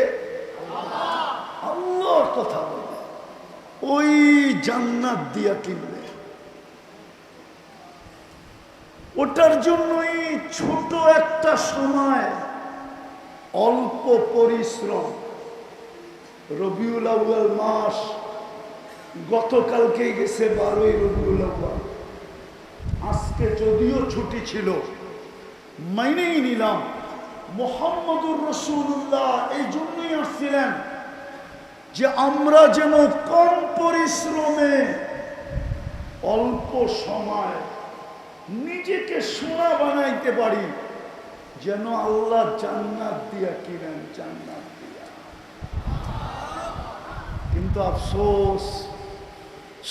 আল্লাহর কথা বলবে, ওই জান্নাত দিয়া কিনবে। ওটার জন্যই ছোট একটা সময়, অল্প পরিশ্রম। রবিউল আউয়াল মাস গতকালকেই গেছে, 12ই রবিউল আউয়াল। আজকে যদিও ছুটি ছিল, মাইনেই নিলাম। মুহাম্মদুর রাসূলুল্লাহ এই জন্যই আসছিলেন যে আমরা যেন কম পরিশ্রমে অল্প সময় নিজেকে সোনা বানাইতে পারি, যেন আল্লাহ জান্নাত দিয়া কিনেন, জান্নাত দিয়া। কিন্তু আফসোস,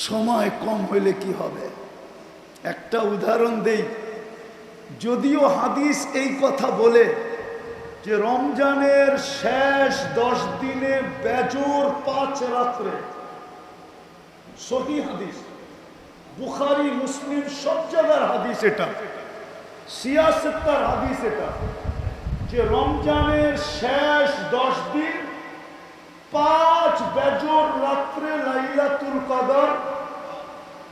সময় কম হইলে কি হবে? একটা উদাহরণ দেই। যদিও হাদিস এই কথা বলে যে রমজানের শেষ 10 দিনে বেজোর 5 রাত্রে, সহিহ হাদিস, বুখারী মুসলিম সব জায়গার হাদিস, এটা সিয়াসতের হাদিস, এটা যে রমজানের শেষ 10 দিন 5 বেজোর রাত্রে লাইলাতুল কদর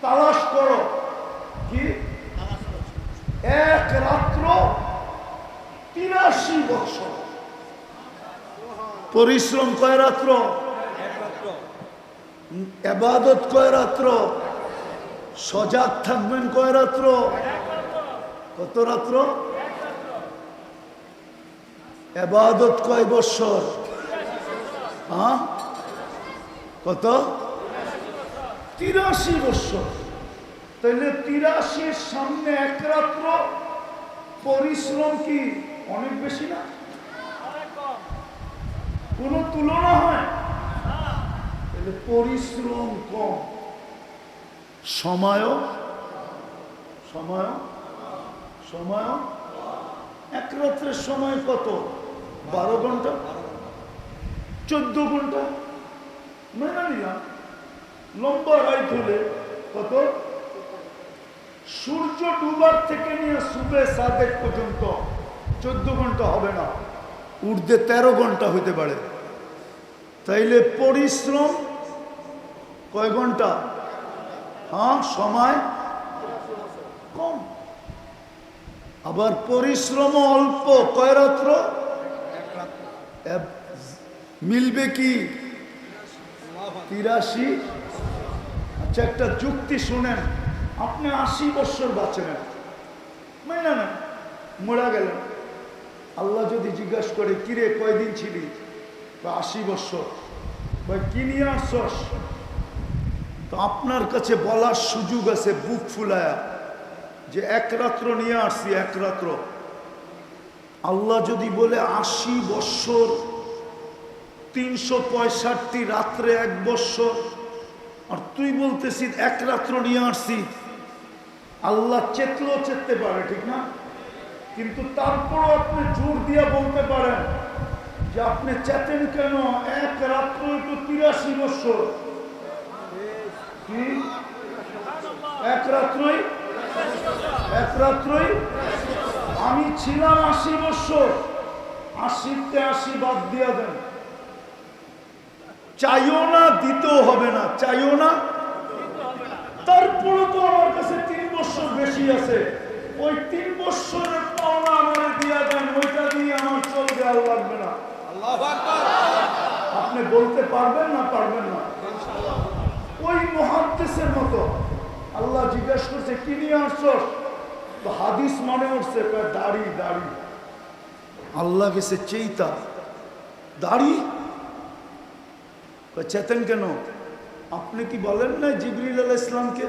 তালাশ করো। কি এক রাত্র 83 বছর পরিশ্রম, কয় রাত্র? ইবাদত কয় রাত্র? সজাগ থাকবেন কয় রাত্র? কত রাত্র? ইবাদত কয় বছর? হ্যাঁ, কত? 83 বছর। তাহলে 83 সামনে এক রাত্র পরিশ্রম কি অনেক বেশি না? কোন তুলনা হয়? তাহলে পরিশ্রম কম, সময় সময় সময় এক রাত্রের সময় কত? 12 ঘন্টা, 14 ঘন্টা মেনে নিলাম। লম্বা রাত হলে কত? সূর্য ডুবার থেকে নিয়ে সুবে সাদেক পর্যন্ত 14 ঘন্টা হবে না, ঊর্ধ্বে 13 ঘন্টা হইতে পারে। তাইলে পরিশ্রম কয় ঘন্টা? হ্যাঁ, সময় কম। আবার পরিশ্রম অল্প, কয় রাত্র? মিলবে কি? 83। আচ্ছা, একটা যুক্তি শুনেন। আপনি 80 বছর বাঁচেন, না না, মরা গেলেন। আল্লাহ যদি জিজ্ঞাসা করে, কিরে কয়দিন ছিলি? 80 বছর। কি নিয়ে আসছস? তো আপনার কাছে বলার সুযোগ আছে বুক ফুলায়া যে এক রাত্র নিয়ে আসছি, এক রাত্র। আল্লাহ যদি বলে 80 বছর 365 রাত্রে 1 বছর, আর তুই বলতেছিস এক রাত্র নিয়ে আসছি, আল্লাহ চেতলেও চেততে পারে, ঠিক না? কিন্তু তারপরও আপনি জোর দিয়ে বলতে পারেন যে আপনি চেতেন কেন? এক রাত্র তো 83 বছর। কি এক রাত্রই? এক রাত্রই? আমি ছিলাম 80 বছর। 80তে 80 বাদ দিয়া দেন। চাইও না, দিতেও হবে না, চাইও না। তারপরে তো আমার কাছে 3 বছর বেশি আছে, ওই 3 বছরের পাওনা আমার দিয়া দেন, ওইটা দিয়ে আমার চলবে, আর লাগবে না। আপনি বলতে পারবেন না? পারবেন না। ওই মুহাদ্দিসের মতো আল্লাহ জিজ্ঞাসা করছে, কি নিয়ে আসছস? তো হাদিস মনে উঠছে, দাড়ি। দাড়ি আল্লাহ গেছে চেইতা, দাড়ি চেতেন কেন? আপনি কি বলেন না জিবরিল আলাইহিস সালামকে?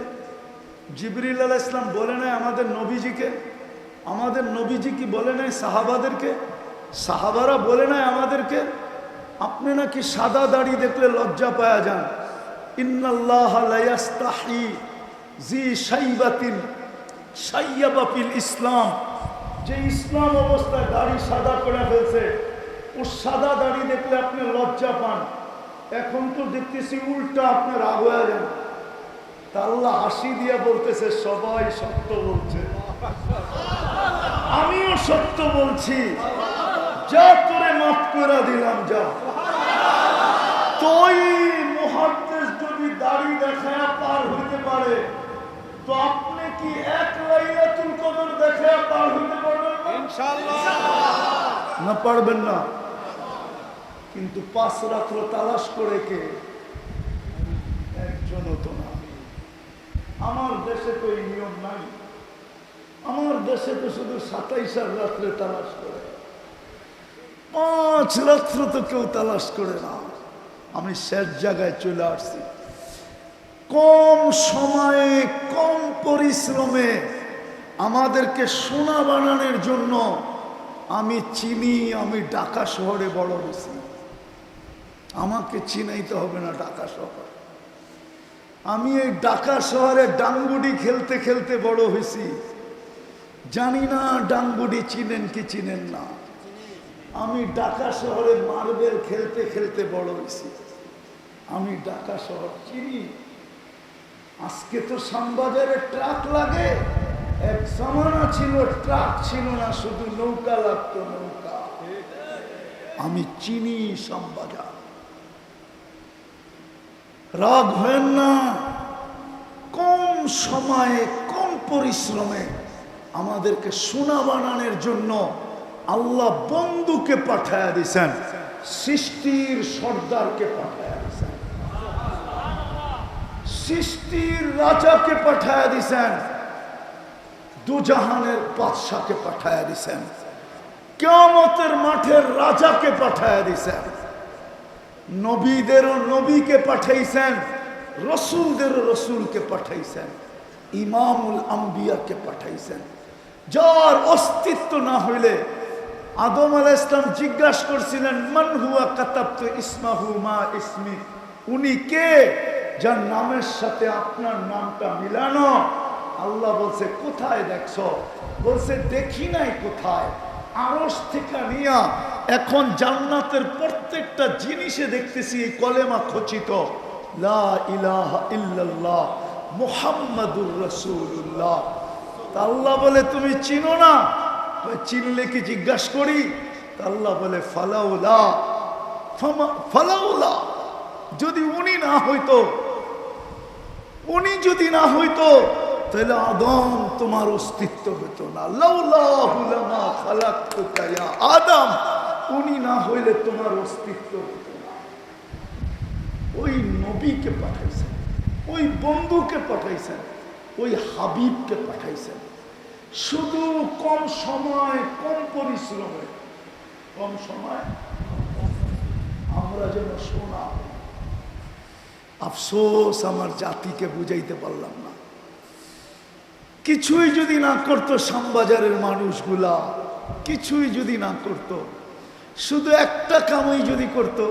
জিবরিল আলাইহিস সালাম বলে নাই আমাদের নবীজিকে? আমাদের নবীজি কি বলে নাই সাহাবাদেরকে? সাহাবারা বলে নাই আমাদেরকে? আপনি নাকি সাদা দাড়ি দেখলে লজ্জা পাওয়া যান। ইন্নাল্লাহা লা ইয়াস্তাহি জি শাইবাতিন শাইয়াবা ফিল ইসলাম। যে ইসলাম অবস্থায় দাড়ি সাদা করে ফেলছে, ও সাদা দাড়ি দেখলে আপনি লজ্জা পান। এখন তো দেখতেছি উল্টা, আপনি রাগ হয়ে যান। তা আল্লাহ হাসি দিয়া বলতেছে, সবাই সত্য বলছে, আমিও সত্য বলছি, যা তোরে মাফ করে দিলাম, যা। তোই মুহাদ্দিস যদি দাড়ি দেখায়া পার হইতে পারে, তো আপনি কি এক লাইলাতুল কদর দেখায়া পার হইতে পারবেন না? ইনশাআল্লাহ না, পারবেন না। কিন্তু 5 রাত্র তালাশ করে কে? একজনও তো না। আমার দেশে তো এই নিয়ম নাই। আমার দেশে তো শুধু 27 রাত্রে তালাশ করে, 5 রাত্র তো কেউ তালাশ করে না। আমি শেষ জায়গায় চলে আসছি। কম সময়ে কম পরিশ্রমে আমাদেরকে সোনা বানানোর জন্য আমি চিনি, আমি ঢাকা শহরে বড় হয়েছি, আমাকে চিনাইতে হবে না ঢাকা শহর। আমি এই ঢাকা শহরে ডাঙ্গুডি খেলতে খেলতে বড় হয়েছি, জানি না ডাঙ্গুডি চিনেন কি চিনেন না। আমি ঢাকা শহরে মার্বেল খেলতে খেলতে বড় হয়েছি, আমি ঢাকা শহর চিনি। আজকে তো শ্যামবাজারে ট্রাক লাগে, এক জামানা ছিল ট্রাক ছিল না, শুধু নৌকা লাগতো, নৌকা। আমি চিনি শ্যামবাজার। রাগ হয় না, কম সময়ে কম পরিশ্রমে আমাদেরকে সোনা বানানোর জন্য আল্লাহ বন্ধুকে পাঠায়া দিয়েছেন, সৃষ্টির সর্দারকে পাঠায়া দিয়েছেন, সৃষ্টির রাজাকে পাঠায়া দিয়েছেন, দুজাহানের বাদশাকে পাঠায়া দিয়েছেন, কিয়ামতের মাঠের রাজাকে পাঠায়া দিয়েছেন, নবীদেরও নবীকে পাঠাইছেন, রসুলদেরও রসুলকে পাঠাইছেন, ইমামুল আম্বিয়াকে পাঠাইছেন। যার অস্তিত্ব না হইলে আদম আলাইহিস সালাম জিজ্ঞাসা করছিলেন, মান হুয়া কাতাবতু ইসমাহু মা ইসমি, উনি কে যার নামের সাথে আপনার নামটা মিলানো? আল্লাহ বলছে, কোথায় দেখছো? বলছে, দেখি নাই কোথায়, আরশ থেকে নিয়া এখন জান্নাতের প্রত্যেকটা জিনিসে দেখতেছি এই কলেমা খচিত, লা ইলাহা ইল্লাল্লাহ মুহাম্মাদুর রাসূলুল্লাহ। তা আল্লাহ বলে, তুমি চিনো না? চিনলে কি জিজ্ঞাসা করি? তা আল্লাহ বলে, ফালাউলা ফালাউলা, যদি উনি না হইতো, উনি যদি না হইতো তাহলে আদম তোমার অস্তিত্ব হতো না। লাউলাহু লামা খালাকতুকা ইয়া আদম, উনি না হইলে তোমার অস্তিত্ব হতো না। ওই নবীকে পাঠাইছেন, ওই বন্ধুকে পাঠাইছেন, ওই হাবিবকে পাঠাইছেন, শুধু কম সময় কম পরিশ্রমে, কম সময় আমরা যেন শোনা। আফসোস, আমার জাতিকে বুঝাইতে পারলাম না। কিছুই যদি না করতো শ্যামবাজারের মানুষগুলা, কিছুই যদি না করতো, শুধু একটা কামই যদি করতো,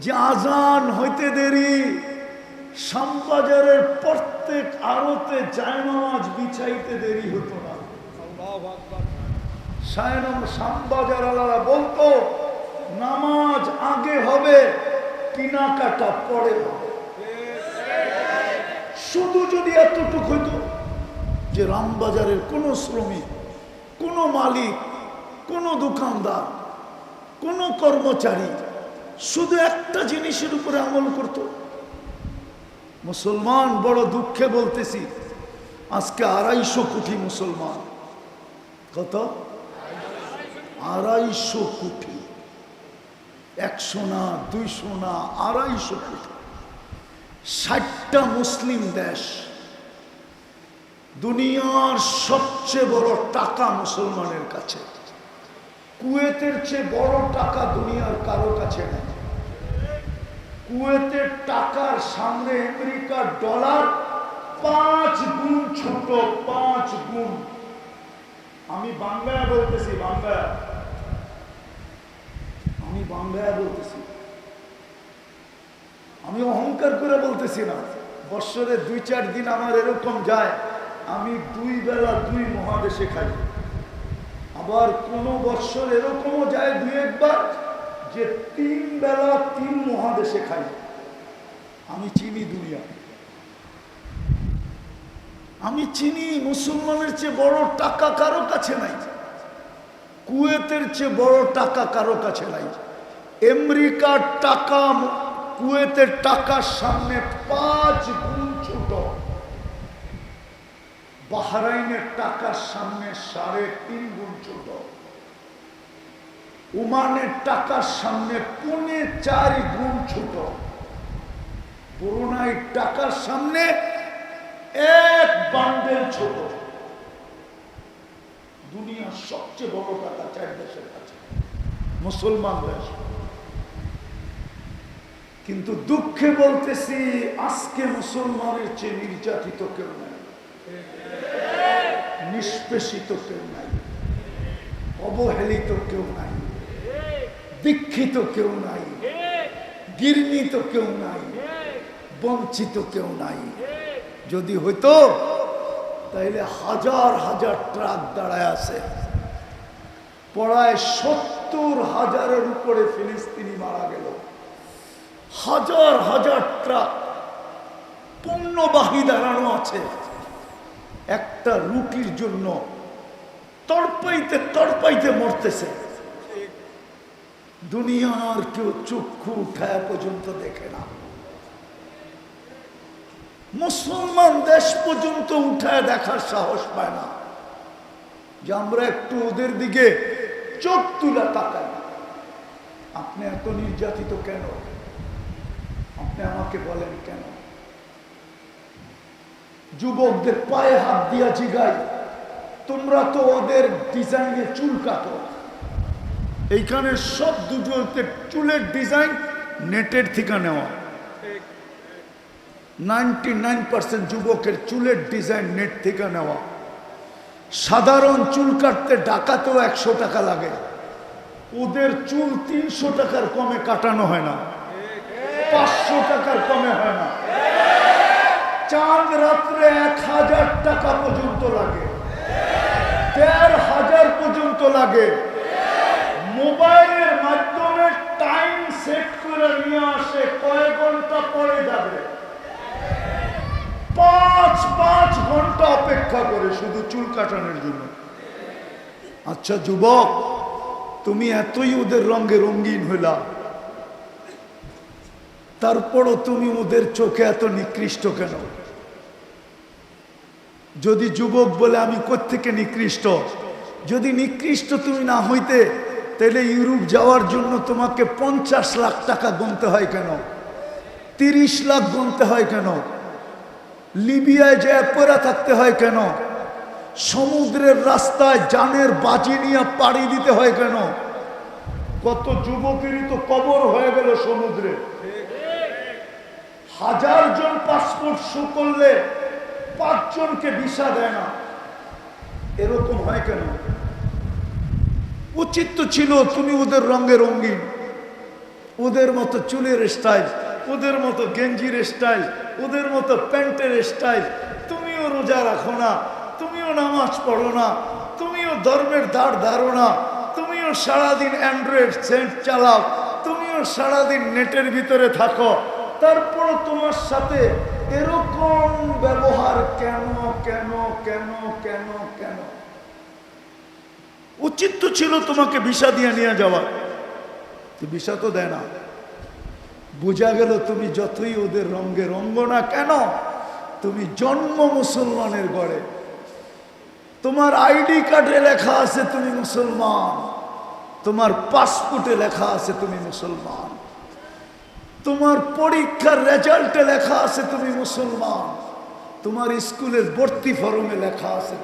যে আজান হইতে দেরি শ্যামবাজারের প্রত্যেক আড়তে জায়নামাজ বিছাইতে দেরি হতো না। শ্যামবাজার আলারা বলতো, নামাজ আগে হবে, কেনাকাটা পরে হবে। শুধু যদি এতটুকু হইতো যে রামবাজারের কোনো শ্রমিক, কোনো মালিক, কোনো দোকানদার, কোনো কর্মচারী শুধু একটা জিনিসের উপরে আমল করত। মুসলমান, বড় দুঃখে বলতেছি, আজকে 250 কোটি মুসলমান। কত? 250 কোটি। 100 না, 200 না, 250 কোটি। 60টা মুসলিম দেশ। দুনিয়ার সবচেয়ে বড় টাকা মুসলমানের কাছে। কুয়েতের চেয়ে বড় টাকা দুনিয়ার কারো কাছে নেই। কুয়েতের টাকার সামনে আমেরিকার ডলার 5 গুণ ছোট, 5 গুণ। আমি বাংলায় বলতেছি, আমি বাংলায় বলতেছি, আমি অহংকার করে বলতেছি না। বৎসরে 2-4 দিন আমার এরকম যায়, আমি 2 বেলা 2 মহাদেশে খাই। আবার কোনো বৎসর এরকমও যায় 2-1 বার যে 3 বেলা 3 মহাদেশে খাই। আমি চিনি দুনিয়া, আমি চিনি মুসলমানের চেয়ে বড় টাকা কারো কাছে নাই, কুয়েতের চেয়ে বড় টাকা কারো কাছে নাই। আমেরিকার টাকা কুয়েতের টাকার সামনে 5 গুণ ছোট, বাহরাইনের টাকার সামনে 3.5 গুণ ছোট, ওমানের টাকার সামনে 4.5 গুণ ছোট, ব্রুনাইয়ের টাকার সামনে 1 বান্ডেল ছোট। দুনিয়ার সবচেয়ে বড় টাকা 4 দেশের কাছে, মুসলমান দেশ। কিন্তু দুঃখে বলতেছি, আজকে মুসলমানের চেয়ে নির্যাতিত কেউ নেই। নিষ্পেষিত কেউ নাই, অবহেলিত কেউ নাই, দীক্ষিত কেউ নাই, ঘৃণিত কেউ নাই, বঞ্চিত কেউ নাই। যদি হইতো তাইলে হাজার হাজার ট্রাক দাঁড়ায় আছে, প্রায় 70,000-এর উপরে ফিলিস্তিনি মারা গেল, হাজার হাজার ট্রাক পণ্যবাহী দাঁড়ানো আছে একটা রুটির জন্য, তড়পাইতে তড়পাইতে মরতেছে। দুনিয়ার কেউ চক্ষু উঠায় পর্যন্ত দেখে না, মুসলমান দেশ পর্যন্ত উঠায় দেখার সাহস পায় না যে আমরা একটু ওদের দিকে চোখ তুলে তাকাই। আপনি এত নির্যাতিত কেন? আপনি আমাকে বলেন কেন? যুবকদের পায়ে হাত দিয়া জিগাই, তোমরা তো ওদের ডিজাইনে চুল কাটো, এইখানে সব দুটোতে চুলের ডিজাইন নেটের থেকে নেওয়া। 99% যুবকের চুলের ডিজাইন নেট থেকে নেওয়া। সাধারণ চুল কাটতে ঢাকাতেও 100 টাকা লাগে, ওদের চুল 300 টাকার কমে কাটানো হয় না, 500 টাকার কমে হয় না। চাঁদ রাত্রে 1000 টাকা পর্যন্ত লাগে, 1500 পর্যন্ত লাগে। মোবাইলের মাধ্যমে টাইম সেট করে নিয়ে আসে, কয়েক ঘন্টা পরে যাবে, 5 ঘন্টা অপেক্ষা করে শুধু চুল কাটানোর জন্য। আচ্ছা যুবক, তুমি এতই ওদের রঙে রঙিন হইলা, তারপরও তুমি ওদের চোখে এত নিকৃষ্ট কেন? যদি যুবক বলে আমি কোত্থেকে নিকৃষ্ট, যদি নিকৃষ্ট তুমি না হইতে তাহলে ইউরোপ যাওয়ার জন্য তোমাকে 50 লাখ টাকা গুনতে হয় কেন? 30 লাখ গুনতে হয় কেন? লিবিয়ায় যে পড়ে থাকতে হয় কেন? সমুদ্রের রাস্তায় জানের বাজি নিয়ে পাড়ি দিতে হয় কেন? কত যুবকেরই তো কবর হয়ে গেল সমুদ্রে। 1000 জন পাসপোর্ট শো করলে 5 জনকে ভিসা দেয় না, এরকম হয় কেন? উচিত তো ছিল তুমি ওদের রঙে রঙিন, ওদের মতো চুলের স্টাইল, ওদের মতো গেঞ্জির স্টাইল, ওদের মতো প্যান্টের স্টাইল। তুমিও রোজা রাখো না, তুমিও নামাজ পড়ো না, তুমিও ধর্মের ধার ধারো না, তুমিও সারাদিন অ্যান্ড্রয়েড সেট চালাও, তুমিও সারাদিন নেটের ভিতরে থাকো, তারপর তোমার সাথে এরকম ব্যবহার কেন কেন কেন কেন কেন? উচিত তো ছিল তোমাকে ভিসা দিয়ে নিয়ে যাওয়া, ভিসা তো দেয় না। বোঝা গেল তুমি যতই ওদের রঙে রঙ্গ না কেন, তুমি জন্ম মুসলমানের ঘরে, তোমার আইডি কার্ডে লেখা আছে তুমি মুসলমান, তোমার পাসপোর্টে লেখা আছে তুমি মুসলমান, তোমার পরীক্ষার রেজাল্টে লেখা আছে তুমি মুসলমান, তোমার স্কুলের ভর্তি ফর্মে লেখা আছে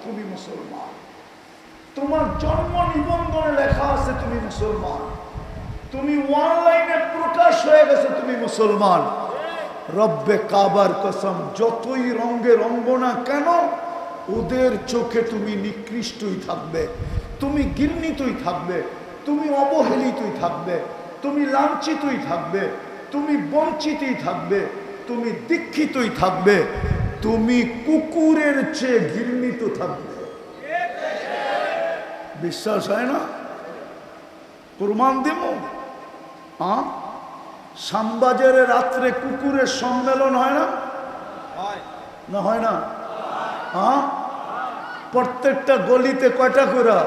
তুমি মুসলমান, তোমার জন্ম নিবন্ধনে লেখা আছে তুমি মুসলমান, তুমি অনলাইনে প্রকাশ হয়ে গেছে তুমি মুসলমান। রব্বে কাবার কসম, যতই রঙে রঙ্গ না কেন, ওদের চোখে তুমি নিকৃষ্টই থাকবে, তুমি ঘৃণিতই থাকবে, তুমি অবহেলিতই থাকবে, তুমি লাঞ্ছিতই থাকবে, তুমি বঞ্চিতই থাকবে, তুমি দীক্ষিতই থাকবে, তুমি কুকুরের চেয়ে ঘৃণিত থাকবে। বিশ্বাস হয় না? প্রমাণ দেব। শ্যামবাজারে রাত্রে কুকুরের সম্মেলন হয় না? না হয় না? প্রত্যেকটা গলিতে কয়টা করে?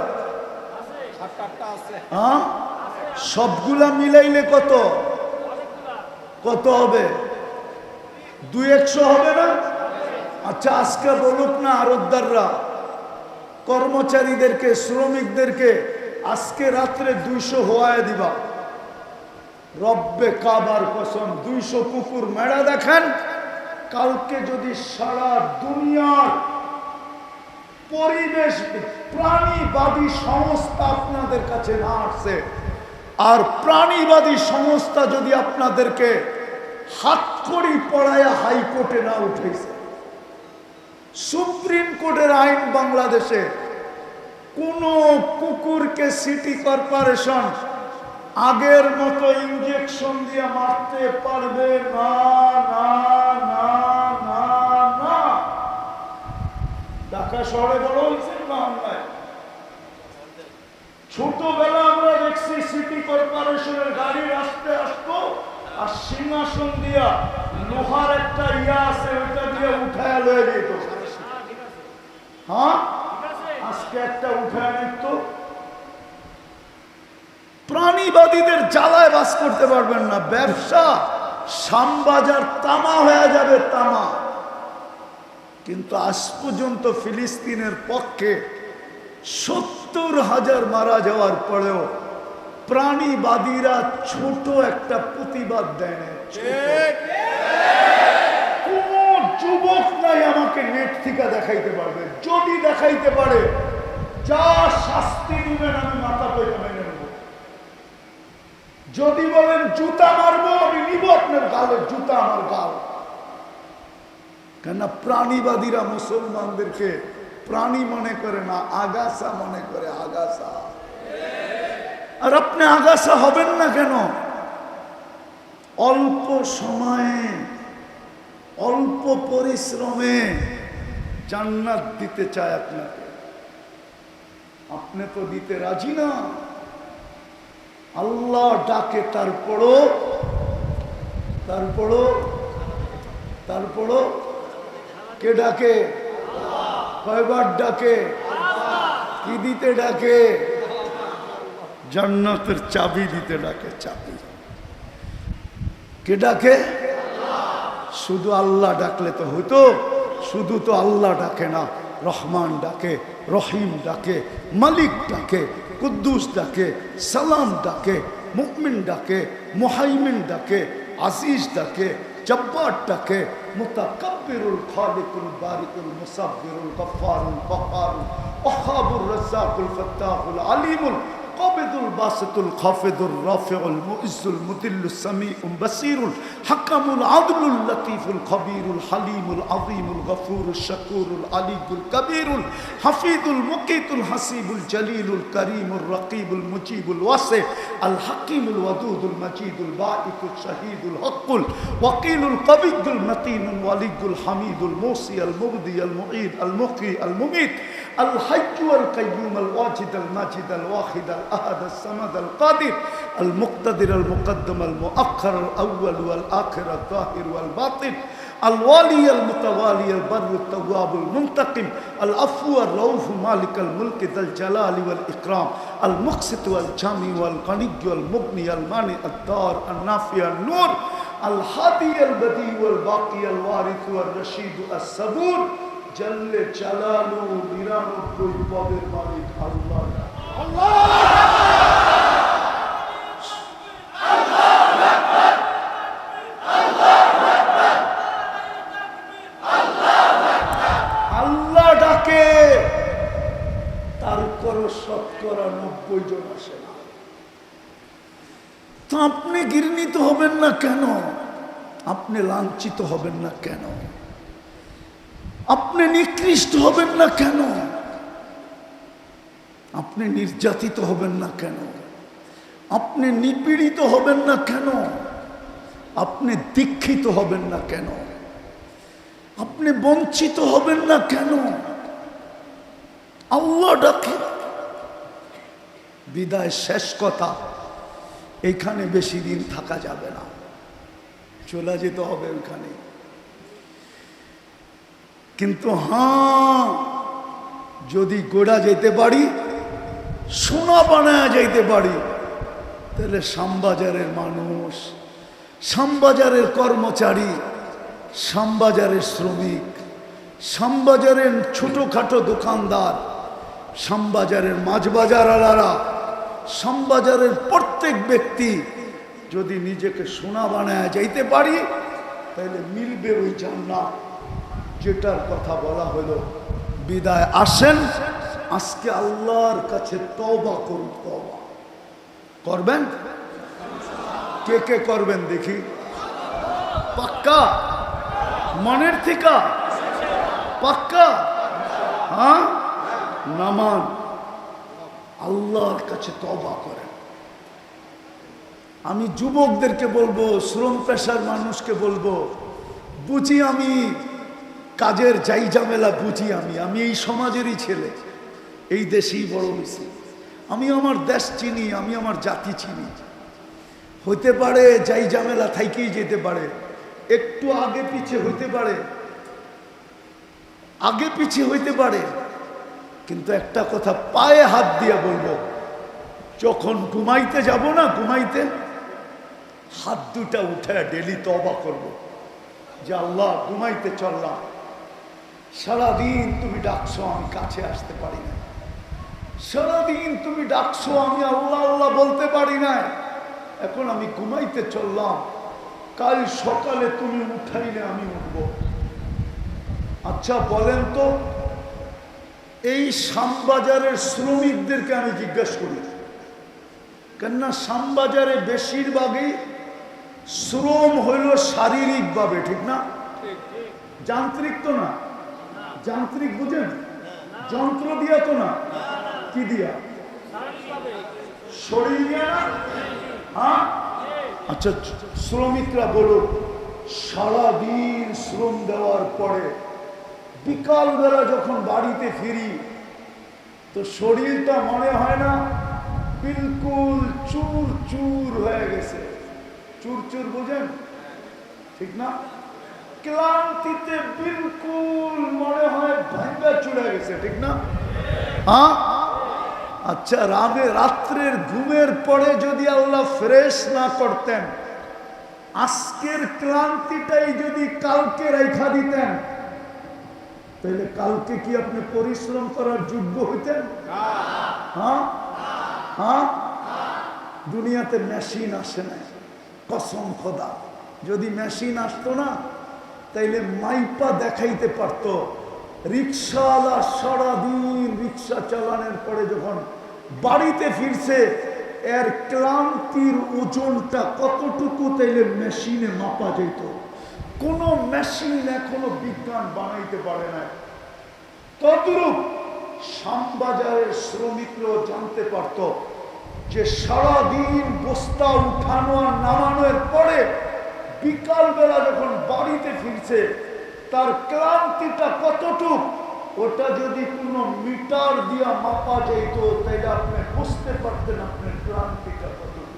সবগুলা মিলাইলে কত কত হবে? 200 হবে না? আচ্ছা আজকে বলুক না আরবদাররা, কর্মচারীদেরকে, শ্রমিকদেরকে আজকে রাত্রে 200 হওয়ায় দিবা। রব্বে কাবার কসম, 200 কুকুর মেরা দেখেন। কালকে যদি সারা দুনিয়ার পরিবেশ প্রাণীবাদী সংস্থা আপনাদের কাছে না আসছে, আর প্রাণীবাদী সংস্থা যদি আপনাদেরকে হাতকড়ি পড়ায়া হাইকোর্টে না উঠেছে, সুপ্রিম কোর্টের আইন বাংলাদেশে কোন কুকুরকে সিটি কর্পোরেশন আগের মতো ইনজেকশন দিয়ে মারতে পারবে না, না, না, না, না। ঢাকা শহরে বড় হয়েছে না অন্যায়? ছোটবেলা আমরা দেখছি সিটি কর্পোরেশনের গাড়ি আসতে আসতো আর সিংহাসন দিয়া লোহার একটা ইয়া আছে ওইটা দিয়ে উঠায় লয়ে যেত। হ্যাঁ, আজকে একটা উঠায় নিত। প্রাণীবাদীদের জ্বালায় বাস করতে পারবেন না। ব্যবসা শ্যামবাজার তামা হয়ে যাবে, তামা। কিন্তু আজ পর্যন্ত ফিলিস্তিনের পক্ষে 70,000 মারা যাওয়ার পরেও প্রাণীবাদীরা ছোট একটা প্রতিবাদ দেয় না। কোন যুবক নাই আমাকে নেট থেকে দেখাইতে পারবে। যদি দেখাইতে পারে, যা শাস্তি দিবেন আমি মাথা পেতে মেনে নেব। যদি বলেন জুতা মারবো, আমি নিব আপনার গালে জুতা, আমার গাল। কেননা প্রাণীবাদীরা মুসলমানদেরকে প্রাণী মনে করে না, আগাছা মনে করে, আগাছা। আর আপনি আগাছা হবেন না কেন? অল্প সময়ে অল্প পরিশ্রমে জান্নাত দিতে চায় আপনাকে, আপনি তো দিতে রাজি না। আল্লাহ ডাকে, তারপরও কে ডাকে? কয়বার ডাকে? কি দিতে ডাকে? জান্নাতের চাবি দিতে ডাকে। চাবি কে ডাকে? শুধু আল্লাহ ডাকলে তো হতো। শুধু তো আল্লাহ ডাকে না, রহমান ডাকে, রহিম ডাকে, মালিক ডাকে, কুদ্দুস ডাকে, সালাম ডাকে, মুমিন ডাকে, মুহাইমিন ডাকে, আজিজ ডাকে, জব্বার ডাকে, মুতাকাব্বিরুল খালিকুল বারিকুল মুসাব্বিরুল গফফারুল ফাক্কারুল ওয়াহাবুর রাজ্জাকুল ফাত্তাহুল আলিমুল কাবিদুল বাসিতুল খাফিদুর রাফিউল মুইজ্জুল মুদিল্লুস সামিউল বাসীরুল হাকামুল আদলুল লতীফুল খবীরুল হালিমুল আযীমুল গফুরুশ শাকুরুল আলিয়ুল কবীরুল হাফিজুল মুকিতুল হাসিবুল জলিলুল করিমুর রকিবুল মুজিবুল ওয়াসি আল হাকিমুল ওয়াদুদুল মজিদুল বাঈতুল শাহীদুল হকুল ওয়াকিলুল কবিয়ুল মতিনুল ওয়ালিয়ুল হামিদুল মুসি আল মুবদি আল মুঈদ আল মুহয়ি আল মুমীত আল হাইয়্যু আল কাইয়্যুম আল ওয়াজিদ আল মাজিদ আল ওয়াহিদ আল আহাদ আল সামাদ আল কাদির আল মুক্তাদির আল মুকদ্দম আল মুআখ্খার আল আউয়াল ওয়াল আখির আল যাহির ওয়াল বাতিন الوالي المتوالي البر التواب المنتقم العفو الرؤوف مالك الملك ذا الجلال والإكرام المقسط والجامع والغني والمغني المانع الدار النافع النور الهادي البديع والباقي الوارث والرشيد الصبور جل جلاله নিরানব্বই পদের মালিক আল্লাহ। তারপরও 90 জন আসে না। তো আপনি ঘৃণিত হবেন না কেন? আপনি লাঞ্ছিত হবেন না কেন? আপনি নিকৃষ্ট হবেন না কেন? আপনি নির্যাতিত হবেন না কেন? আপনি নিপীড়িত হবেন না কেন? আপনি দীক্ষিত হবেন না কেন? আপনি বঞ্চিত হবেন না কেন? আল্লাহ ডাকে। বিদায় শেষ কথা, এখানে বেশি দিন থাকা যাবে না, চলে যেতে হবে ওইখানে। কিন্তু হ্যাঁ, যদি গোড়া যেতে পারি, সোনা বানায় যাইতে পারি, তাহলে শ্যামবাজারের মানুষ, শ্যামবাজারের কর্মচারী, শ্যামবাজারের শ্রমিক, শ্যামবাজারের ছোটখাটো দোকানদার, শ্যামবাজারের মাছবাজারওয়ালারা, শ্যামবাজারের প্রত্যেক ব্যক্তি যদি নিজেকে সোনা বানায় যাইতে পারি, তাহলে মিলবে ওই জান্নাত যেটার কথা বলা হলো। বিদায় আসেন, আজকে আল্লাহর কাছে তওবা করুন। তওবা করবেন? কে কে করবেন দেখি? পাক্কা মনের থেকে? পাক্কা? হ্যাঁ, নামান, আল্লাহর কাছে তওবা করেন। আমি যুবকদেরকে বলবো, শ্রম পেশার মানুষকে বলবো, বুঝি আমি কাজের যাই ঝামেলা, বুঝি আমি এই সমাজেরই ছেলে, এই দেশেই বড় হয়েছি, আমি আমার দেশ চিনি, আমি আমার জাতি চিনি। হইতে পারে যাই ঝামেলা থাইকেই যেতে পারে, একটু আগে পিছে হইতে পারে, আগে পিছে হইতে পারে, কিন্তু একটা কথা পায়ে হাত দিয়ে বলবো, যখন ঘুমাইতে যাব না, ঘুমাইতে হাত দুটা উঠে ডেলি তওবা করব যে আল্লাহ ঘুমাইতে চললাম, সারাদিন তুমি ডাকছো, আমি কাছে আসতে পারি না, সারাদিন তুমি ডাকছো, আমি আল্লাহ আল্লাহ বলতে পারি না, এখন আমি ঘুমাইতে চললাম, কাল সকালে তুমি উঠাইলে আমি উঠব। আচ্ছা বলেন তো, এই শ্যামবাজারের শ্রমিকদেরকে আমি জিজ্ঞাসা করি, কেননা শ্যামবাজারে বেশিরভাগই শ্রম হইল শারীরিকভাবে, ঠিক না? যান্ত্রিক তো না, যান্ত্রিক বুঝেন, যন্ত্র দিয়া তো না, কি দিয়া? শরীর দিয়া না? হ্যাঁ, আচ্ছা শ্রমিকরা বলুক, সারাদিন শ্রম দেওয়ার পরে বিকালবেলা যখন বাড়িতে ফিরি, তো শরীরটা মনে হয় না বিলকুল চুর চুর হয়ে গেছে? চুর চুর বুঝেন, ঠিক না? ক্লান্তিতে বিলকুল মনে হয় ভাঙ্গা চুড়ে গেছে, ঠিক না? হ্যাঁ, আচ্ছা রাত্রের ঘুমের পরে যদি আল্লাহ ফ্রেশ না করতেন, আজকের ক্লান্তিটাই যদি কালকে রেখা দিতেন, তাহলে কালকে কি আপনি পরিশ্রম করার যোগ্য হইতেন? হ্যাঁ হ্যাঁ, দুনিয়াতে মেশিন আসে না, কসম খোদা, যদি মেশিন আসতো না, তাইলে মাইপা দেখাইতে পারত রিক্সাওয়ালা সারাদিন রিক্সা চালানোর পরে যখন বাড়িতে ফিরছে, এর ক্লান্তির ওজনটা কতটুকু, তাইলে মেশিনে মাপা যেত। কোন মেশিন এখনো বিজ্ঞান বানাইতে পারে না। তদ্রূপ শ্যামবাজারের শ্রমিকরাও জানতে পারত যে সারাদিন বস্তা উঠানো আর নামানোর পরে বিকালবেলা যখন বাড়িতে ফিরছে, তার ক্লান্তিটা কতটুক, ওটা যদি কোনো মিটার দিয়া মাপা যেত, তাইলে আপনি বুঝতে পারতেন আপনার ক্লান্তিটা কতটুকু।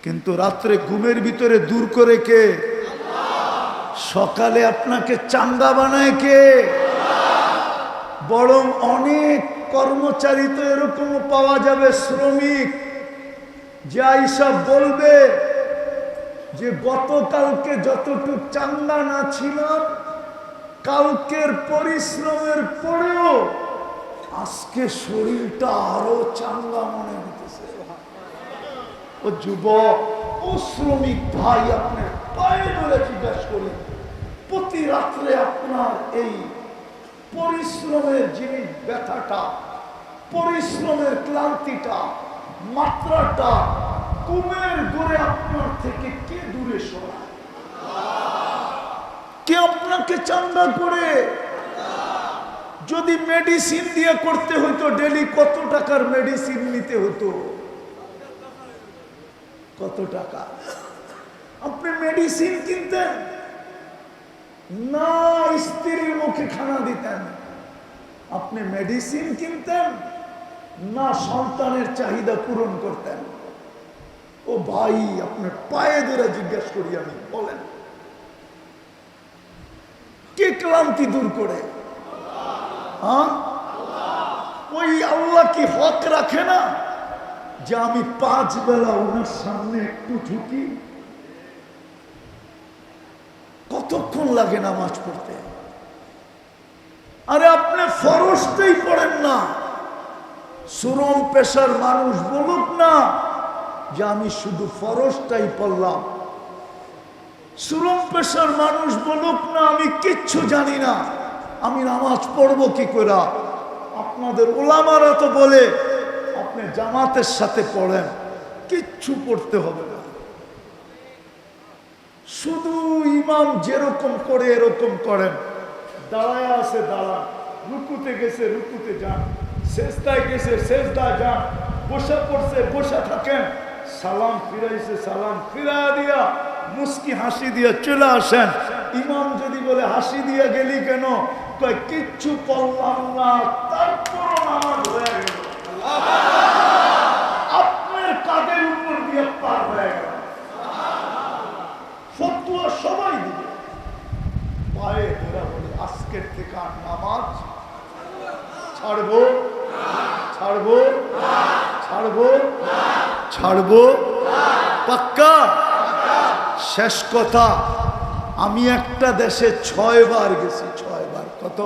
কিন্তু রাত্রে ঘুমের ভিতরে দূর করে কে? সকালে আপনাকে চাঙ্গা বানায় কে? বরং অনেক কর্মচারী তো এরকম পাওয়া যাবে, শ্রমিক, যে আইসা বলবে যে গতকালকে যতটুকু চাঙ্গা না ছিলাম, কালকের পরিশ্রমের পরেও আজকে শরীরটা আরো চাঙ্গা মনে হতেছে। ও যুবক, ও শ্রমিক ভাই, আপনার পায়ে ধরে জিজ্ঞাসা করি, প্রতি রাত্রে আপনার এই পরিশ্রমের জিনিস, ব্যথাটা, পরিশ্রমের ক্লান্তিটা, মাত্রাটা, ঘুমের ঘরে আপনার থেকে কে দূরে সরায়? কে আপনাকে চাঙ্গা করে? যদি মেডিসিন দিয়ে করতে হতো, ডেলি কত টাকার মেডিসিন নিতে হতো? কত টাকা? আপনি মেডিসিন কিনতেন না স্ত্রীর মুখে খানা দিতেন? আপনি মেডিসিন কিনতেন না সন্তানের চাহিদা পূরণ করতেন? ও ভাই, আপনার পায়ে ধরে জিজ্ঞাসা করি আমি, বলেন কে ক্লান্তি দূর করে? হ্যাঁ, ওই আল্লাহ কি হক রাখে না যে আমি 5 বেলা ওনার সামনে একটু ঝুঁকি? কতক্ষণ লাগে নামাজ পড়তে? আরে আপনি ফরজটাই পড়েন না। শ্রম পেশার মানুষ বলুক না যে আমি শুধু ফরজটাই পড়লাম। শ্রম পেশার মানুষ বলুক না আমি কিচ্ছু জানি না, আমি নামাজ পড়বো কি করে। আপনাদের ওলামারা তো বলে আপনি জামাতের সাথে পড়েন, কিচ্ছু পড়তে হবে না। শুধু ইমাম যেরকম করে এরকম করেন, দাঁড়ায় আছে দাঁড়ান, রুকুতে গেছে রুকুতে যান, সেজদায় গেছে সেজদায় যান, বসা পড়ছে বসা থাকেন, সালাম ফিরাইছে সালাম ফিরা দিয়া মুস্কি হাসি দিয়া চলে আসেন। ইমাম যদি বলে হাসি দিয়া গেলি কেন, কয় কিচ্ছু পড়লাম না, তারপর নামাজ হয়ে গেল, আপনার কাঁধের উপর দিয়ে পার হয়ে গেল। ফতোয়া সবাই দিবে, পায়ে ধরা বলে আজকের থেকে আর নামাজ ছাড়বো ছাড়বো ছাড়বো ছাড়বো পাক্কা। শেষ কথা, আমি একটা দেশে 6 বার গেছি, 6 বার। কত?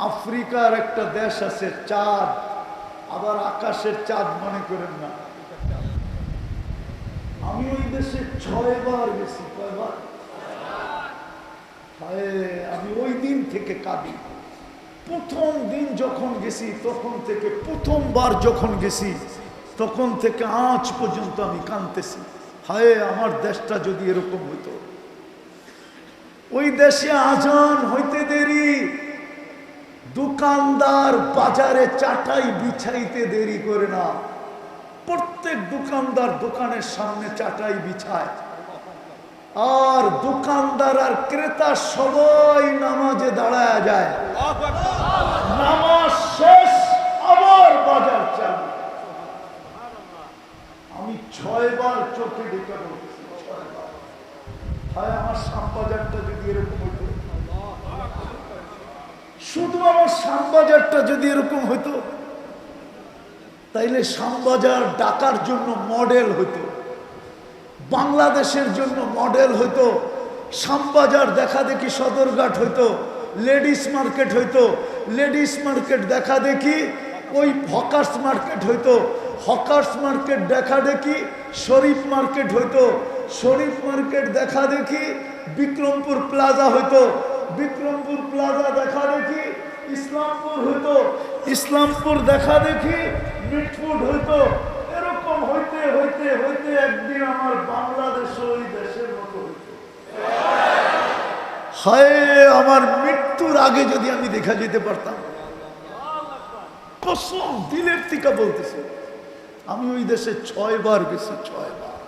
আফ্রিকার একটা দেশ আছে, চাঁদ, আবার আকাশের চাঁদ মনে করেন না, আমি ওই দেশে 6 বার গেছি। কয়বার? আমি ওই দিন থেকে কাঁদি। প্রথম দিন যখন গেছি তখন থেকে, প্রথমবার যখন গেছি তখন থেকে আজ পর্যন্ত আমি কাঁদতেছি, হায় আমার দেশটা যদি এরকম হইতো। ওই দেশে আজান হইতে দেরি, দোকানদার বাজারে চাটাই বিছাইতে দেরি করে না, প্রত্যেক দোকানদার দোকানের সামনে চাটাই বিছায়, আর দোকানদার আর ক্রেতা সবাই নামাজে দাঁড়ায় যায়, নামাজ শেষ আবার বাজার চালু। আমি 6 বার চোখে দেখে বলতেছি, 6 বার। হায় আমার শ্যামবাজারটা যদি এরকম হইতো, শুধু আমার শ্যামবাজারটা যদি এরকম হইতো, তাইলে শ্যামবাজার ঢাকার জন্য মডেল হইতো, বাংলাদেশের জন্য মডেল হইতো। শ্যামবাজার দেখা দেখি সদরঘাট হইতো, লেডিস মার্কেট হইতো, লেডিস মার্কেট দেখা দেখি ওই হকার্স মার্কেট হইতো, হকার্স মার্কেট দেখা দেখি শরীফ মার্কেট হইতো, শরীফ মার্কেট দেখা দেখি বিক্রমপুর প্লাজা হইতো, বিক্রমপুর প্লাজা দেখা দেখি ইসলামপুর হইতো, ইসলামপুর দেখা দেখি মিটফুড হইতো। এরকম হইতে হইতে হইতে একদিন আমার বাংলাদেশ ওই দেশের মতো হইতো। হায় আমার মৃত্যুর আগে যদি আমি দেখা যেতে পারতাম, কসম দিলের থেকে বলতেছি, আমি ওই দেশে 6 বার গেছি, 6 বার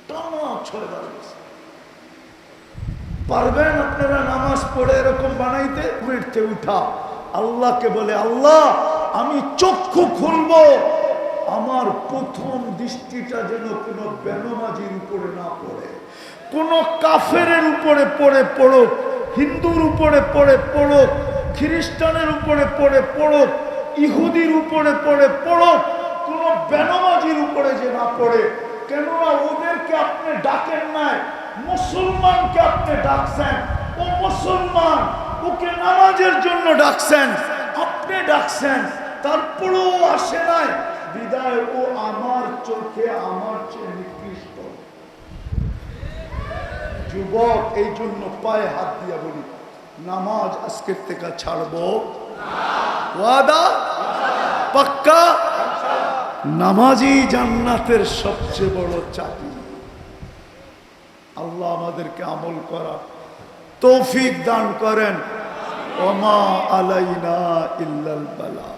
টানা 6 বার গেছি। পারবেন আপনারা নামাজ পড়ে এরকম বানাইতে? উঠতে উঠা আল্লাহকে বলে, আল্লাহ আমি চক্ষু খুলবো, আমার প্রথম দৃষ্টিটা যেন কোনো বেনমাজির উপরে না পড়ে, কোন কাফেরের উপরে পড়ে পড়ুক, হিন্দুর উপরে পড়ে পড়ুক, খ্রিস্টানের উপরে পড়ে পড়ুক, ইহুদির উপরে পড়ে পড়ুক, কোন বেনমাজির উপরে যে না পড়ে। কেননা ওদেরকে আপনি ডাকেন নাই, মুসলমানকে আপনি ডাকছেন, ও মুসলমান, ওকে নামাজের জন্য ডাকছেন, আপনি ডাকছেন, তারপরেও আসে নাই, বিদায় ও আমার চোখে আমার চেয়ে নিকৃষ্ট। যুবক, এই জন্য পায়ে হাত দিয়া বলি, নামাজ আজকের থেকে ছাড়বো, ওয়াদা পাক্কা। নামাজই জান্নাতের সবচেয়ে বড় চাবি। আল্লাহ আমাদেরকে আমল করা তৌফিক দান করেন। ওমা আলাইনা ইল্লাল বালা।